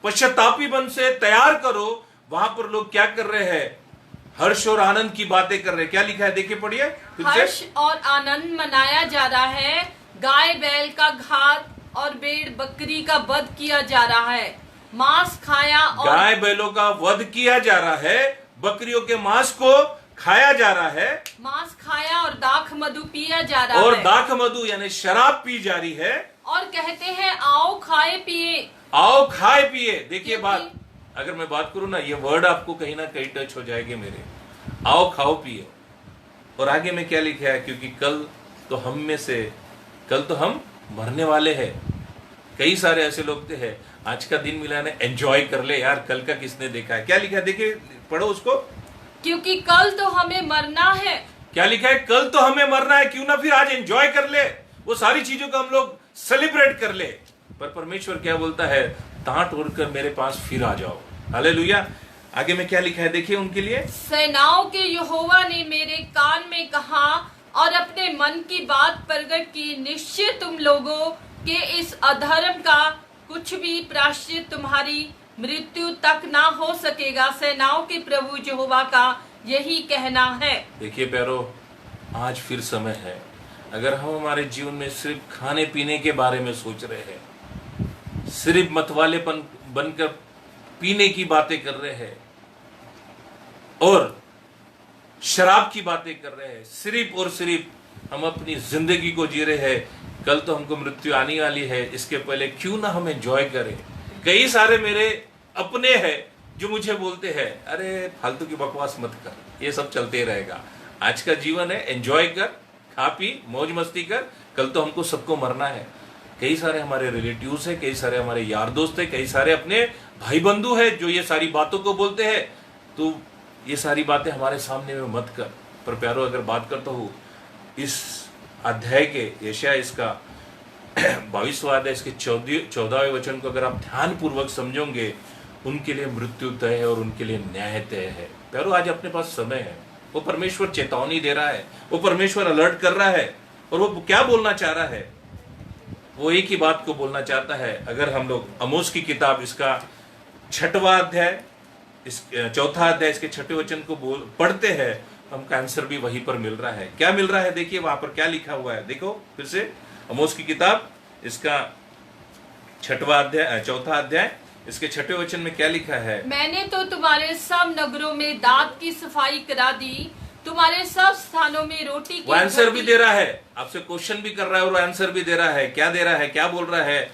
पश्चातापी से तैयार करो, वहां पर लोग क्या कर रहे हैं, हर्ष और आनंद की बातें कर रहे हैं। क्या लिखा है देखिए, पढ़िए। हर्ष और आनंद मनाया जा रहा है, गाय बैल का घात और भेड़ बकरी का वध किया जा रहा है, मांस खाया और गाय बैलों का वध किया जा रहा है, बकरियों के मांस को खाया जा रहा है, मांस खाया और दाख मधु पिया जा रहा और है, दाख मधु यानी शराब पी जा रही है, और कहते हैं आओ खाए पिए। आओ खाए पिए। देखिए क्योंकि- बात, अगर मैं बात करूं ना, ये वर्ड आपको कहीं ना कहीं टच हो जाएंगे मेरे, आओ खाओ पिए। और आगे में क्या लिखा है, क्योंकि कल तो हम मरने वाले हैं। कई सारे ऐसे लोग हैं, आज का दिन मिला है, एंजॉय कर ले यार, कल का किसने देखा है। क्या लिखा है देखिए, पढ़ो उसको, क्योंकि कल तो हमें मरना है। क्या लिखा है, कल तो हमें मरना है, क्यों ना फिर आज एंजॉय कर ले, वो सारी चीजों को हम लोग सेलिब्रेट कर ले। पर परमेश्वर क्या बोलता है, टाट ओढ़कर मेरे पास फिर आ जाओ। हालेलुया। आगे में क्या लिखा है देखिए उनके लिए, सेनाओं के यहोवा ने मेरे कान में कहा और अपने मन की बात प्रकट की, निश्चय तुम लोगों के इस अधर्म का कुछ भी प्रायश्चित तुम्हारी मृत्यु तक ना हो सकेगा। सेनाओं के प्रभु यहोवा का यही कहना है। देखिए प्यारो, आज फिर समय है, अगर हम हमारे जीवन में सिर्फ खाने पीने के बारे में सोच रहे हैं, सिर्फ मतवालेपन बनकर पीने की बातें कर रहे हैं और शराब की बातें कर रहे हैं, सिर्फ और सिर्फ हम अपनी जिंदगी को जी रहे हैं, कल तो हमको मृत्यु आने वाली है, इसके पहले क्यों ना हम एंजॉय करें। कई सारे मेरे अपने हैं जो मुझे बोलते हैं, अरे फालतू की बकवास मत कर, ये सब चलते रहेगा, आज का जीवन है, एंजॉय कर, खा पी मौज मस्ती कर, कल तो हमको सबको मरना है। कई सारे हमारे रिलेटिव्स हैं, कई सारे हमारे यार दोस्त हैं, कई सारे अपने भाई बंधु हैं जो ये सारी बातों को बोलते हैं। तो ये सारी बातें हमारे सामने में मत कर। पर प्यारो, अगर बात करता हूँ इस अध्याय के, यशायाह इसका 22वां अध्याय इसके 14वें वचन को अगर आप ध्यान पूर्वक समझोगे, उनके लिए मृत्यु तय है और उनके लिए न्याय तय है। प्यारो, आज अपने पास समय है, वो परमेश्वर चेतावनी दे रहा है, वो परमेश्वर अलर्ट कर रहा है। और वो क्या बोलना चाह रहा है? वो एक ही बात को बोलना चाहता है। अगर हम लोग आमोस की किताब इसका 6वां अध्याय, इस 4था अध्याय, इसके 6ठे वचन को पढ़ते हैं, हमको आंसर भी वहीं पर मिल रहा है। क्या मिल रहा है? देखिए वहां पर क्या लिखा हुआ है। देखो फिर से, आमोस की किताब इसका 6वां अध्याय, 4था अध्याय, इसके 6ठे वचन में क्या लिखा है? मैंने तो तुम्हारे सब नगरों में दाँत की सफाई करा दी, तुम्हारे सब स्थानों में रोटी की वो आंसर भी घटी। दे रहा है, आपसे क्वेश्चन भी कर रहा है और आंसर भी दे रहा है। क्या दे रहा है? क्या बोल रहा है?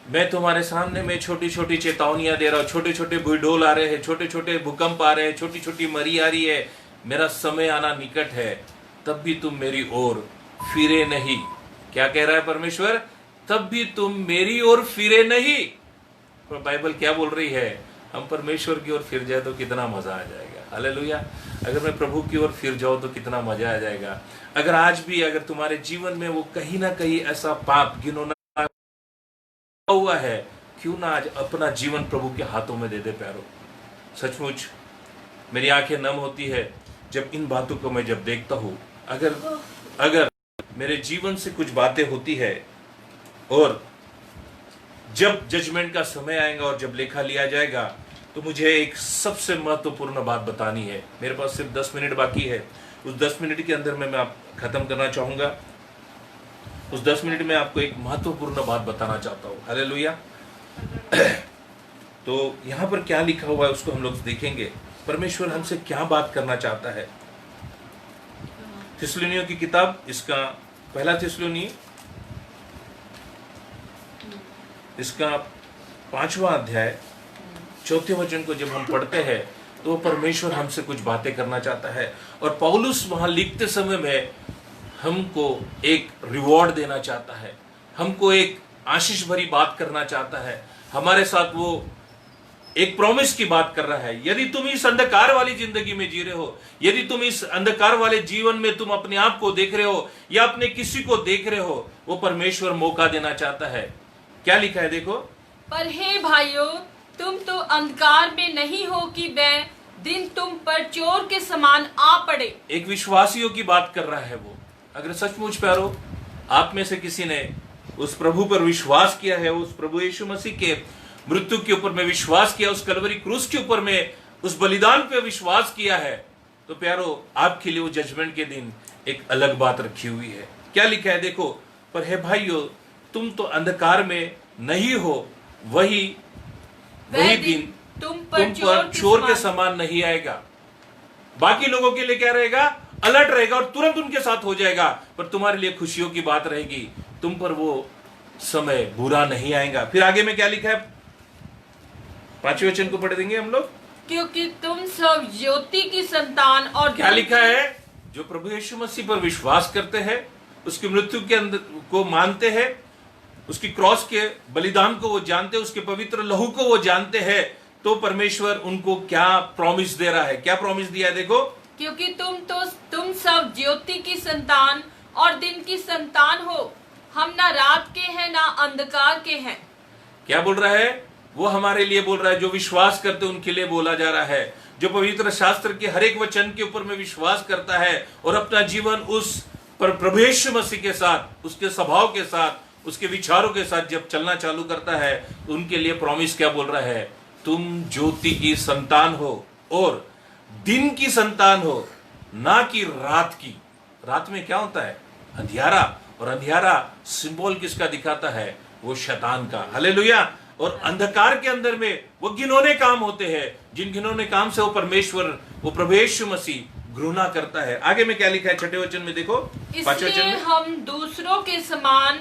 मैं तुम्हारे सामने में छोटी छोटी चेतावनियां दे रहा हूं, छोटे छोटे भूडोल आ रहे हैं, छोटे छोटे भूकंप आ रहे हैं, छोटी छोटी मरी आ रही है, मेरा समय आना निकट है, तब भी तुम मेरी ओर फिरे नहीं। क्या कह रहा है परमेश्वर? तब भी तुम मेरी ओर फिरे नहीं। पर बाइबल क्या बोल रही है? हम परमेश्वर की ओर फिर जाए तो कितना मजा आ जाएगा। हालेलुया। अगर मैं प्रभु की ओर फिर जाऊं तो कितना मजा आ जाएगा। अगर आज भी अगर तुम्हारे जीवन में वो कहीं ना कहीं ऐसा पाप गिनोना हुआ है, क्यों ना आज अपना जीवन प्रभु के हाथों में दे दे प्यारो। सचमुच मेरी आंखें नम होती है जब इन बातों को मैं जब देखता हूँ। अगर मेरे जीवन से कुछ बातें होती है और जब जजमेंट का समय आएगा और जब लेखा लिया जाएगा, तो मुझे एक सबसे महत्वपूर्ण बात बतानी है। मेरे पास सिर्फ 10 मिनट बाकी है। उस 10 मिनट के अंदर मैं आप खत्म करना चाहूंगा। उस 10 मिनट में आपको एक महत्वपूर्ण बात बताना चाहता हूं। हालेलुया। तो यहां पर क्या लिखा हुआ है उसको हम लोग देखेंगे। परमेश्वर हमसे क्या बात करना चाहता है। थिस्सलुनीयों की किताब इसका 1 थिस्सलुनी इसका 5वां अध्याय 4थे वचन को जब हम पढ़ते हैं तो परमेश्वर हमसे कुछ बातें करना चाहता है। और पौलुस वहां लिखते समय में हमको एक रिवॉर्ड देना चाहता है, हमको एक आशीष भरी बात करना चाहता है। हमारे साथ वो एक प्रॉमिस की बात कर रहा है। यदि तुम इस अंधकार वाली जिंदगी में जी रहे हो, यदि तुम इस अंधकार वाले जीवन में तुम अपने आप को देख रहे हो या अपने किसी को देख रहे हो, वो परमेश्वर मौका देना चाहता है। क्या लिखा है देखो। पर हे भाइयों, तुम तो अंधकार में नहीं हो कि वह दिन तुम पर चोर के समान आ पड़े। एक विश्वासियों की बात कर रहा है वो। अगर सचमुच प्यारो आप में से किसी ने उस प्रभु पर विश्वास किया है, उस प्रभु यीशु मसीह के मृत्यु के ऊपर में विश्वास किया, उस कलवरी क्रूस के ऊपर में उस बलिदान पे विश्वास किया है, तो प्यारो आपके लिए वो जजमेंट के दिन एक अलग बात रखी हुई है। क्या लिखा है देखो। पर हे भाइयों, तुम तो अंधकार में नहीं हो, वही दिन तुम पर चोर के समान नहीं आएगा। बाकी लोगों के लिए क्या रहेगा? अलर्ट रहेगा और तुरंत उनके साथ हो जाएगा। पर तुम्हारे लिए खुशियों की बात रहेगी, तुम पर वो समय बुरा नहीं आएगा। फिर आगे में क्या लिखा है? 5वें वचन को पढ़ देंगे हम लोग। क्योंकि तुम सब ज्योति की संतान और क्या लिखा है? जो प्रभु यीशु मसीह पर विश्वास करते हैं, उसकी मृत्यु के अंदर को मानते हैं, उसकी क्रॉस के बलिदान को वो जानते हैं, उसके पवित्र लहू को वो जानते हैं, तो परमेश्वर उनको क्या प्रॉमिस दे रहा है? क्या प्रॉमिस दिया है देखो। क्योंकि तुम सब ज्योति की संतान और दिन की संतान हो, हम ना रात के हैं ना अंधकार के हैं। क्या बोल रहा है? वो हमारे लिए बोल रहा है, जो विश्वास करते उनके लिए बोला जा रहा है। जो पवित्र शास्त्र के हर एक वचन के ऊपर में विश्वास करता है और अपना जीवन उस प्रभु यीशु मसीह के साथ, उसके स्वभाव के साथ, उसके विचारों के साथ जब चलना चालू करता है, तो उनके लिए प्रॉमिस क्या बोल रहा है? तुम ज्योति की संतान हो और दिन की संतान हो, ना कि रात की। रात में क्या होता है? अंधियारा। और अंधियारा सिंबल किसका दिखाता है? वो शैतान का। हालेलुया। और अंधकार के अंदर में वो घिनौने काम होते हैं, जिन घिनौने काम से वो परमेश्वर, वो प्रभु यीशु मसीह घृणा करता है। आगे में क्या लिखा है 6ठे वचन में देखो। 5वें वचन में हम दूसरों के समान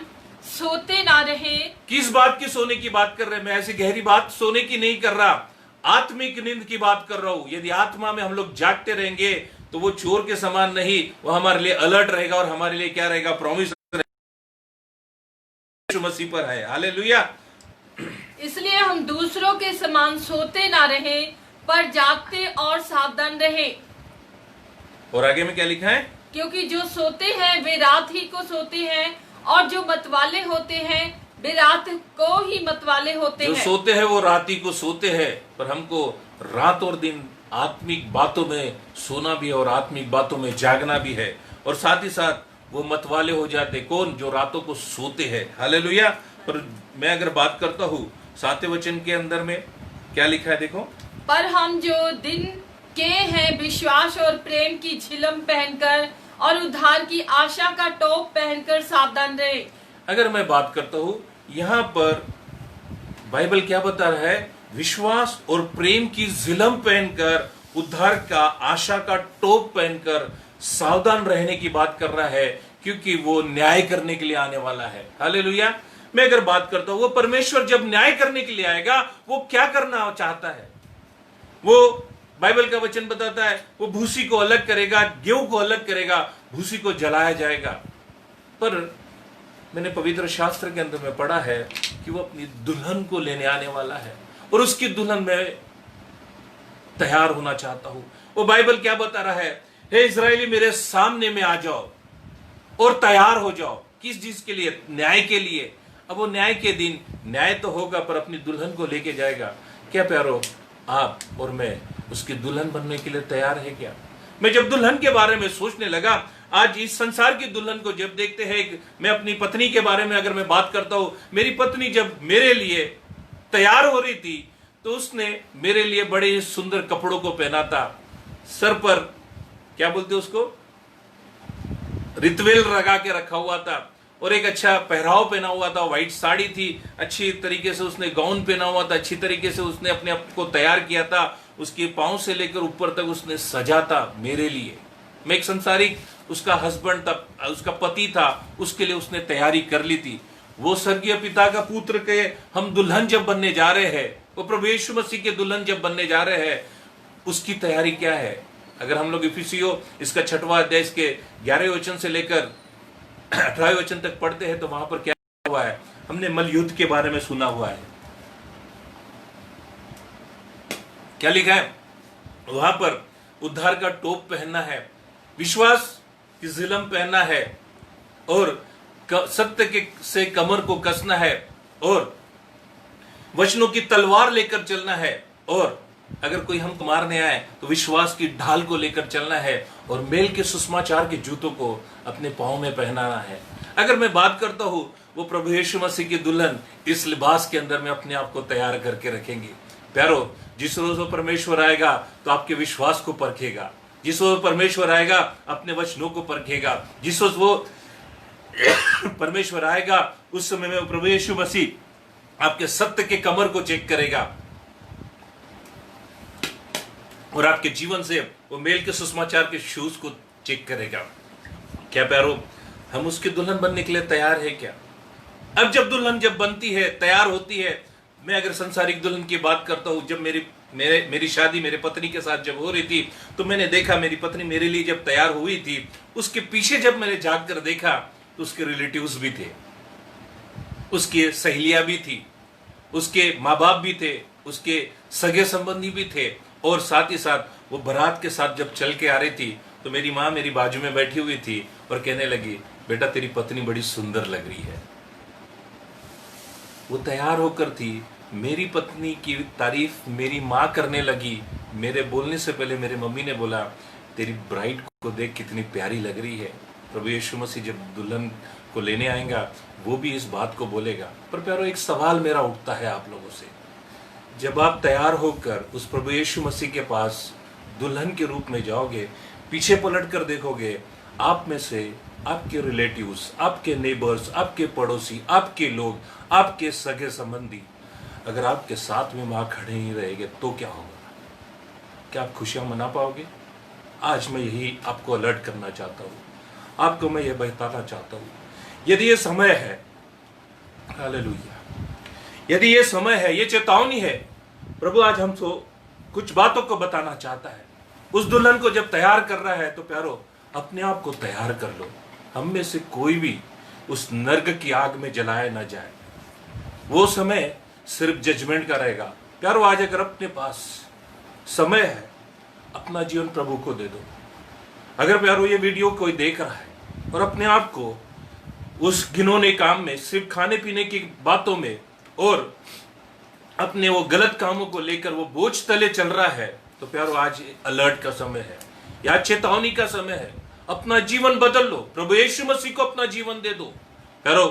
सोते ना रहे। किस बात की सोने की बात कर रहे हैं? मैं ऐसी गहरी बात सोने की नहीं कर रहा, आत्मिक नींद की बात कर रहा हूं। यदि आत्मा में हम लोग जागते रहेंगे तो वो चोर के समान नहीं, वो हमारे लिए अलर्ट रहेगा और हमारे लिए क्या रहेगा? प्रॉमिस मसीह पर है। हालेलुया। इसलिए हम दूसरों के समान सोते ना रहे, पर जागते और सावधान रहे। और आगे में क्या लिखा है? क्योंकि जो सोते हैं वे रात ही को सोते हैं, और जो मतवाले होते हैं वे रात को ही मतवाले होते हैं। जो सोते हैं वो रात ही को सोते हैं, पर हमको रात और दिन आत्मिक बातों में सोना भी है और आत्मिक बातों में जागना भी है। और साथ ही साथ वो मतवाले हो जाते कौन? जो रातों को सोते हैं। हालेलुया। पर मैं अगर बात करता हूँ 7वें वचन के अंदर में क्या लिखा है, देखो। पर हम जो दिन के हैं विश्वास और प्रेम की झिलम पहनकर और उद्धार की आशा का टोप पहनकर सावधान रहे। अगर मैं बात करता हूँ यहाँ पर बाइबल क्या बता रहा है? विश्वास और प्रेम की झिलम पहनकर, उद्धार का आशा का टोप पहनकर सावधान रहने की बात कर रहा है, क्योंकि वो न्याय करने के लिए आने वाला है। हालेलुया। मैं अगर बात करता हूं, वो परमेश्वर जब न्याय करने के लिए आएगा, वो क्या करना चाहता है? वो बाइबल का वचन बताता है वो भूसी को अलग करेगा, गेहूं को अलग करेगा, भूसी को जलाया जाएगा। पर मैंने पवित्र शास्त्र के अंदर में पढ़ा है कि वो अपनी दुल्हन को लेने आने वाला है और उसकी दुल्हन में तैयार होना चाहता हूं। वो बाइबल क्या बता रहा है? हे इस्राएली, मेरे सामने में आ जाओ और तैयार हो जाओ। किस चीज के लिए? न्याय के लिए। अब वो न्याय के दिन न्याय तो होगा, पर अपनी दुल्हन को लेके जाएगा। क्या प्यारो, आप और मैं उसकी दुल्हन बनने के लिए तैयार है क्या? मैं जब दुल्हन के बारे में सोचने लगा, आज इस संसार की दुल्हन को जब देखते हैं, मैं अपनी पत्नी के बारे में अगर मैं बात करता हूं, मेरी पत्नी जब मेरे लिए तैयार हो रही थी तो उसने मेरे लिए बड़े ही सुंदर कपड़ों को पहना था। सर पर क्या बोलते उसको, रितवेल लगा के रखा हुआ था और एक अच्छा पहराव पहना हुआ था। व्हाइट साड़ी थी, अच्छी तरीके से उसने गाउन पहना हुआ था, अच्छी तरीके से उसने अपने आप को तैयार किया था। उसके पांव से लेकर ऊपर तक उसने सजा था मेरे लिए। मैं एक संसारिक उसका हस्बैंड था, उसका पति था, उसके लिए उसने तैयारी कर ली थी। वो स्वर्गीय पिता का पुत्र के हम दुल्हन जब बनने जा रहे हैं, वो प्रभु यीशु मसीह के दुल्हन जब बनने जा रहे हैं, उसकी तैयारी क्या है? अगर हम लोग इफिसियों इसका 6वां अध्याय इसके 11वें वचन से लेकर 18वें वचन तक पढ़ते हैं तो वहां पर क्या हुआ है? हमने मल युद्ध के बारे में सुना हुआ है। क्या लिखा है वहां पर? उद्धार का टोप पहनना है, विश्वास की झिलम पहनना है और सत्य के से कमर को कसना है और वचनों की तलवार लेकर चलना है। और अगर कोई हमको मारने आए तो विश्वास की ढाल को लेकर चलना है और मेल के सुसमाचार के जूतों को अपने पांव में पहनाना है। अगर मैं बात करता हूं, वो प्रभु यीशु मसीह की दुल्हन इस लिबास के अंदर में अपने आप को तैयार करके रखेंगे। प्यारो, जिस रोज वो परमेश्वर आएगा तो आपके विश्वास को परखेगा। जिस रोज परमेश्वर आएगा अपने वचनों को परखेगा। जिस रोज वो परमेश्वर आएगा उस समय में प्रभु यीशु मसीह आपके सत्य के कमर को चेक करेगा और आपके जीवन से वो मेल के सुसमाचार के शूज को चेक करेगा। क्या प्यारो, हम उसकी दुल्हन बनने के लिए तैयार है क्या? अब जब दुल्हन जब बनती है, तैयार होती है, मैं अगर संसारिक दुल्हन की बात करता हूं, जब मेरी शादी मेरे पत्नी के साथ जब हो रही थी तो मैंने देखा मेरी पत्नी मेरे लिए जब तैयार हुई थी, उसके पीछे जब मैंने जाग कर देखा तो उसके रिलेटिव्स भी थे, उसकी सहेलियां भी थी, उसके माँ बाप भी थे, उसके सगे संबंधी भी थे और साथ ही साथ वो बारात के साथ जब चल के आ रही थी तो मेरी माँ मेरी बाजू में बैठी हुई थी और कहने लगी, बेटा तेरी पत्नी बड़ी सुंदर लग रही है। वो तैयार होकर थी, मेरी पत्नी की तारीफ मेरी माँ करने लगी। मेरे बोलने से पहले मेरे मम्मी ने बोला, तेरी ब्राइड को देख कितनी प्यारी लग रही है। प्रभु यीशु मसीह जब दुल्हन को लेने आएगा वो भी इस बात को बोलेगा। पर प्यारो, एक सवाल मेरा उठता है आप लोगों से, जब आप तैयार होकर उस प्रभु यीशु मसीह के पास दुल्हन के रूप में जाओगे, पीछे पलट कर देखोगे, आप में से आपके रिलेटिव्स, आपके नेबर्स, आपके पड़ोसी, आपके लोग, आपके सगे संबंधी अगर आपके साथ में वहां खड़े ही रहेंगे तो क्या होगा? क्या आप खुशियां मना पाओगे? आज मैं यही आपको अलर्ट करना चाहता हूं, आपको मैं यह बताना चाहता हूं, यदि ये समय है, हालेलुया, यदि ये समय है, ये चेतावनी है, प्रभु आज हमको कुछ बातों को बताना चाहता है। उस दुल्हन को जब तैयार कर रहा है तो प्यारो, अपने आप को तैयार कर लो। हम में से कोई भी उस नर्क की आग में जलाया ना जाए। वो समय सिर्फ जजमेंट का रहेगा। प्यारो, आज अगर अपने पास समय है, अपना जीवन प्रभु को दे दो। अगर प्यारो ये वीडियो कोई देख रहा है और अपने आप को उस घिनौने काम में, सिर्फ खाने पीने की बातों में और अपने वो गलत कामों को लेकर वो बोझ तले चल रहा है, तो प्यारो आज अलर्ट का समय है, या चेतावनी का समय है। अपना जीवन बदल लो, प्रभु यीशु मसीह को अपना जीवन दे दो। प्यारो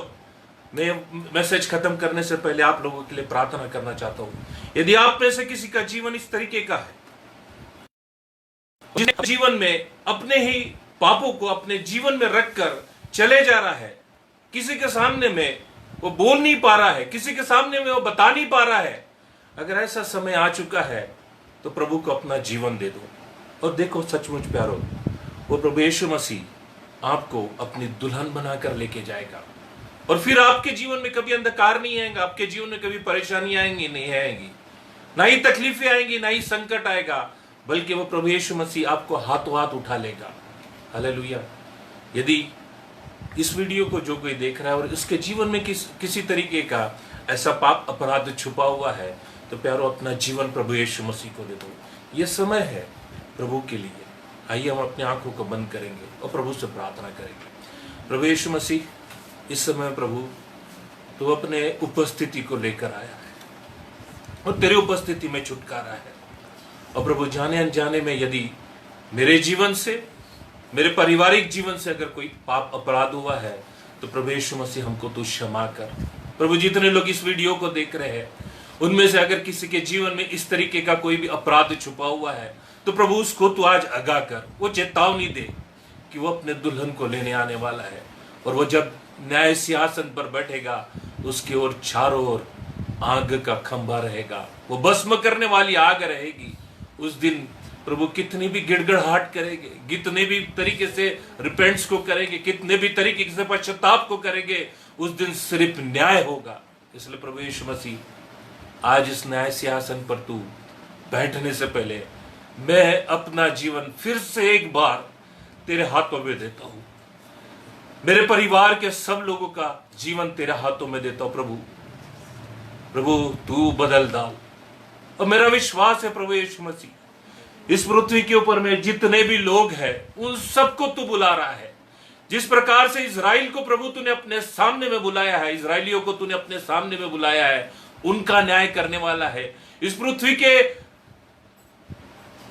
मैं मैसेज खत्म करने से पहले आप लोगों के लिए प्रार्थना करना चाहता हूं। यदि आप में से किसी का जीवन इस तरीके का है, जिस जीवन में अपने ही पापों को अपने जीवन में रखकर चले जा रहा है, किसी के सामने में वो बोल नहीं पा रहा है, किसी के सामने में वो बता नहीं पा रहा है, अगर ऐसा समय आ चुका है तो प्रभु को अपना जीवन दे दो। और देखो सचमुच प्यारो, वो प्रभु यीशु मसीह आपको अपनी दुल्हन बनाकर लेके जाएगा, और फिर आपके जीवन में कभी अंधकार नहीं आएगा, आपके जीवन में कभी परेशानी आएंगी नहीं आएंगी, ना ही तकलीफें आएंगी, ना ही संकट आएगा, बल्कि वो प्रभु यीशु मसीह आपको हाथों हाथ उठा लेगा। हालेलुया। यदि इस वीडियो को जो कोई देख रहा है और इसके जीवन में किसी तरीके का ऐसा पाप अपराध छुपा हुआ है, तो प्यारो अपना जीवन प्रभु यीशु मसीह को दे दो। ये समय है प्रभु के लिए। आइए हम अपनी आंखों को बंद करेंगे और प्रभु से प्रार्थना करेंगे। प्रभु यीशु मसीह, इस समय प्रभु तो अपने उपस्थिति को लेकर आया है और तेरे उपस्थिति में छुटकारा है। और प्रभु जाने अनजाने में यदि मेरे जीवन से, मेरे पारिवारिक जीवन से अगर कोई पाप अपराध हुआ है, तो प्रभु यीशु मसीह हमको तू क्षमा कर। प्रभु जितने लोग इस वीडियो को देख रहे हैं, उनमें से अगर किसी के जीवन में इस तरीके का कोई भी अपराध छुपा हुआ है, तो प्रभु उसको तू आज आगाह कर, वो चेतावनी दे कि वो अपने दुल्हन को लेने आने वाला है, और वो जब न्याय सिंहासन पर बैठेगा, उसकी ओर चारों ओर आग का खंभा रहेगा, वो भस्म करने वाली आग रहेगी। उस दिन प्रभु कितनी भी गिड़गिड़ाहट करेंगे, कितने भी तरीके से रिपेंट्स को करेंगे, कितने भी तरीके से पश्चाताप को करेंगे, उस दिन सिर्फ न्याय होगा। इसलिए प्रभु यीशु मसीह आज इस न्याय सिंहासन पर तू बैठने से पहले मैं अपना जीवन फिर से एक बार तेरे हाथों में देता हूं। मेरे परिवार के सब लोगों का जीवन तेरे हाथों में देता हूं। प्रभु तू बदल डाल। और मेरा विश्वास है प्रभु यीशु मसीह, इस पृथ्वी के ऊपर में जितने भी लोग हैं उन सबको तू बुला रहा है। जिस प्रकार से इजराइल को प्रभु तूने अपने सामने में बुलाया है, इजराइलियों को तूने अपने सामने में बुलाया है, उनका न्याय करने वाला है। इस पृथ्वी के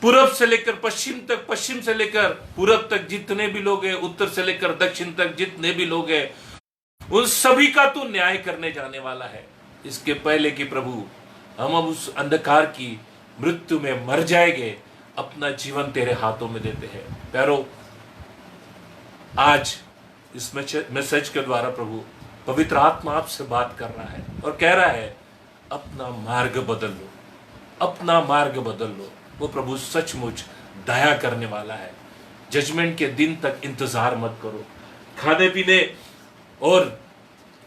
पूरब से लेकर पश्चिम तक, पश्चिम से लेकर पूरब तक जितने भी लोग हैं, उत्तर से लेकर दक्षिण तक जितने भी लोग हैं, उन सभी का तू न्याय करने जाने वाला है। इसके पहले कि प्रभु हम अब उस अंधकार की मृत्यु में मर जाएंगे, अपना जीवन तेरे हाथों में देते हैं। प्यारो, आज इस मैसेज के द्वारा प्रभु पवित्र आत्मा आपसे बात कर रहा है और कह रहा है अपना मार्ग बदल लो, अपना मार्ग बदल लो। वो प्रभु सचमुच दया करने वाला है। जजमेंट के दिन तक इंतजार मत करो, खाने पीने और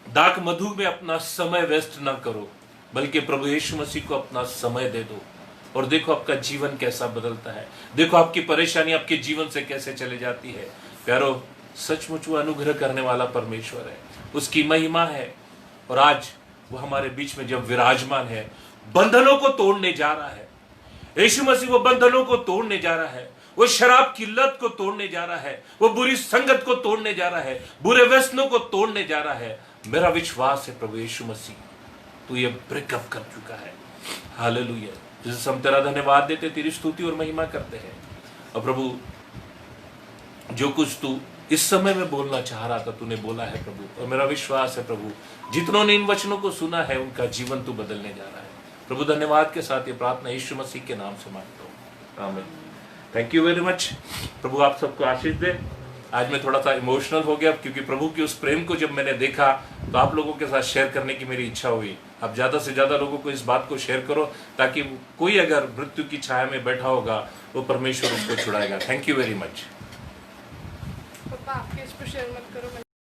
दाक मधु में अपना समय वेस्ट ना करो, बल्कि प्रभु यीशु मसीह को अपना समय दे दो। और देखो आपका जीवन कैसा बदलता है, देखो आपकी परेशानी आपके जीवन से कैसे चले जाती है। प्यारो, सचमुच वो अनुग्रह करने वाला परमेश्वर है, उसकी महिमा है। और आज वो हमारे बीच में जब विराजमान है, बंधनों को तोड़ने जा रहा है। यीशु मसीह वो बंधनों को तोड़ने जा रहा है, वो शराब की लत को तोड़ने जा रहा है, वो बुरी संगत को तोड़ने जा रहा है, बुरे व्यसनों को तोड़ने जा रहा है। मेरा विश्वास है प्रभु यीशु मसीह तू ये ब्रेकअप कर चुका है। हालेलुया। जिससे हम तेरा धन्यवाद देते, तेरी स्तुति और महिमा करते हैं। और प्रभु, जो कुछ तू इस समय में बोलना चाह रहा था तूने बोला है प्रभु, और मेरा विश्वास है प्रभु जितनों ने इन वचनों को सुना है उनका जीवन तू बदलने जा रहा है। प्रभु धन्यवाद के साथ ये प्रार्थना यीशु मसीह के नाम से मांगता हूँ, आमीन। Thank you very much. प्रभु आप सबको आशीष दे। आज मैं थोड़ा सा इमोशनल हो गया, क्योंकि प्रभु की उस प्रेम को जब मैंने देखा तो आप लोगों के साथ शेयर करने की मेरी इच्छा हुई। आप ज़्यादा से ज़्यादा लोगों को इस बात को शेयर करो, ताकि कोई अगर मृत्यु की छाया में बैठा होगा वो परमेश्वर उसको छुड़ाएगा। Thank you very much. पापा आपके इस पर शेयर मत करो।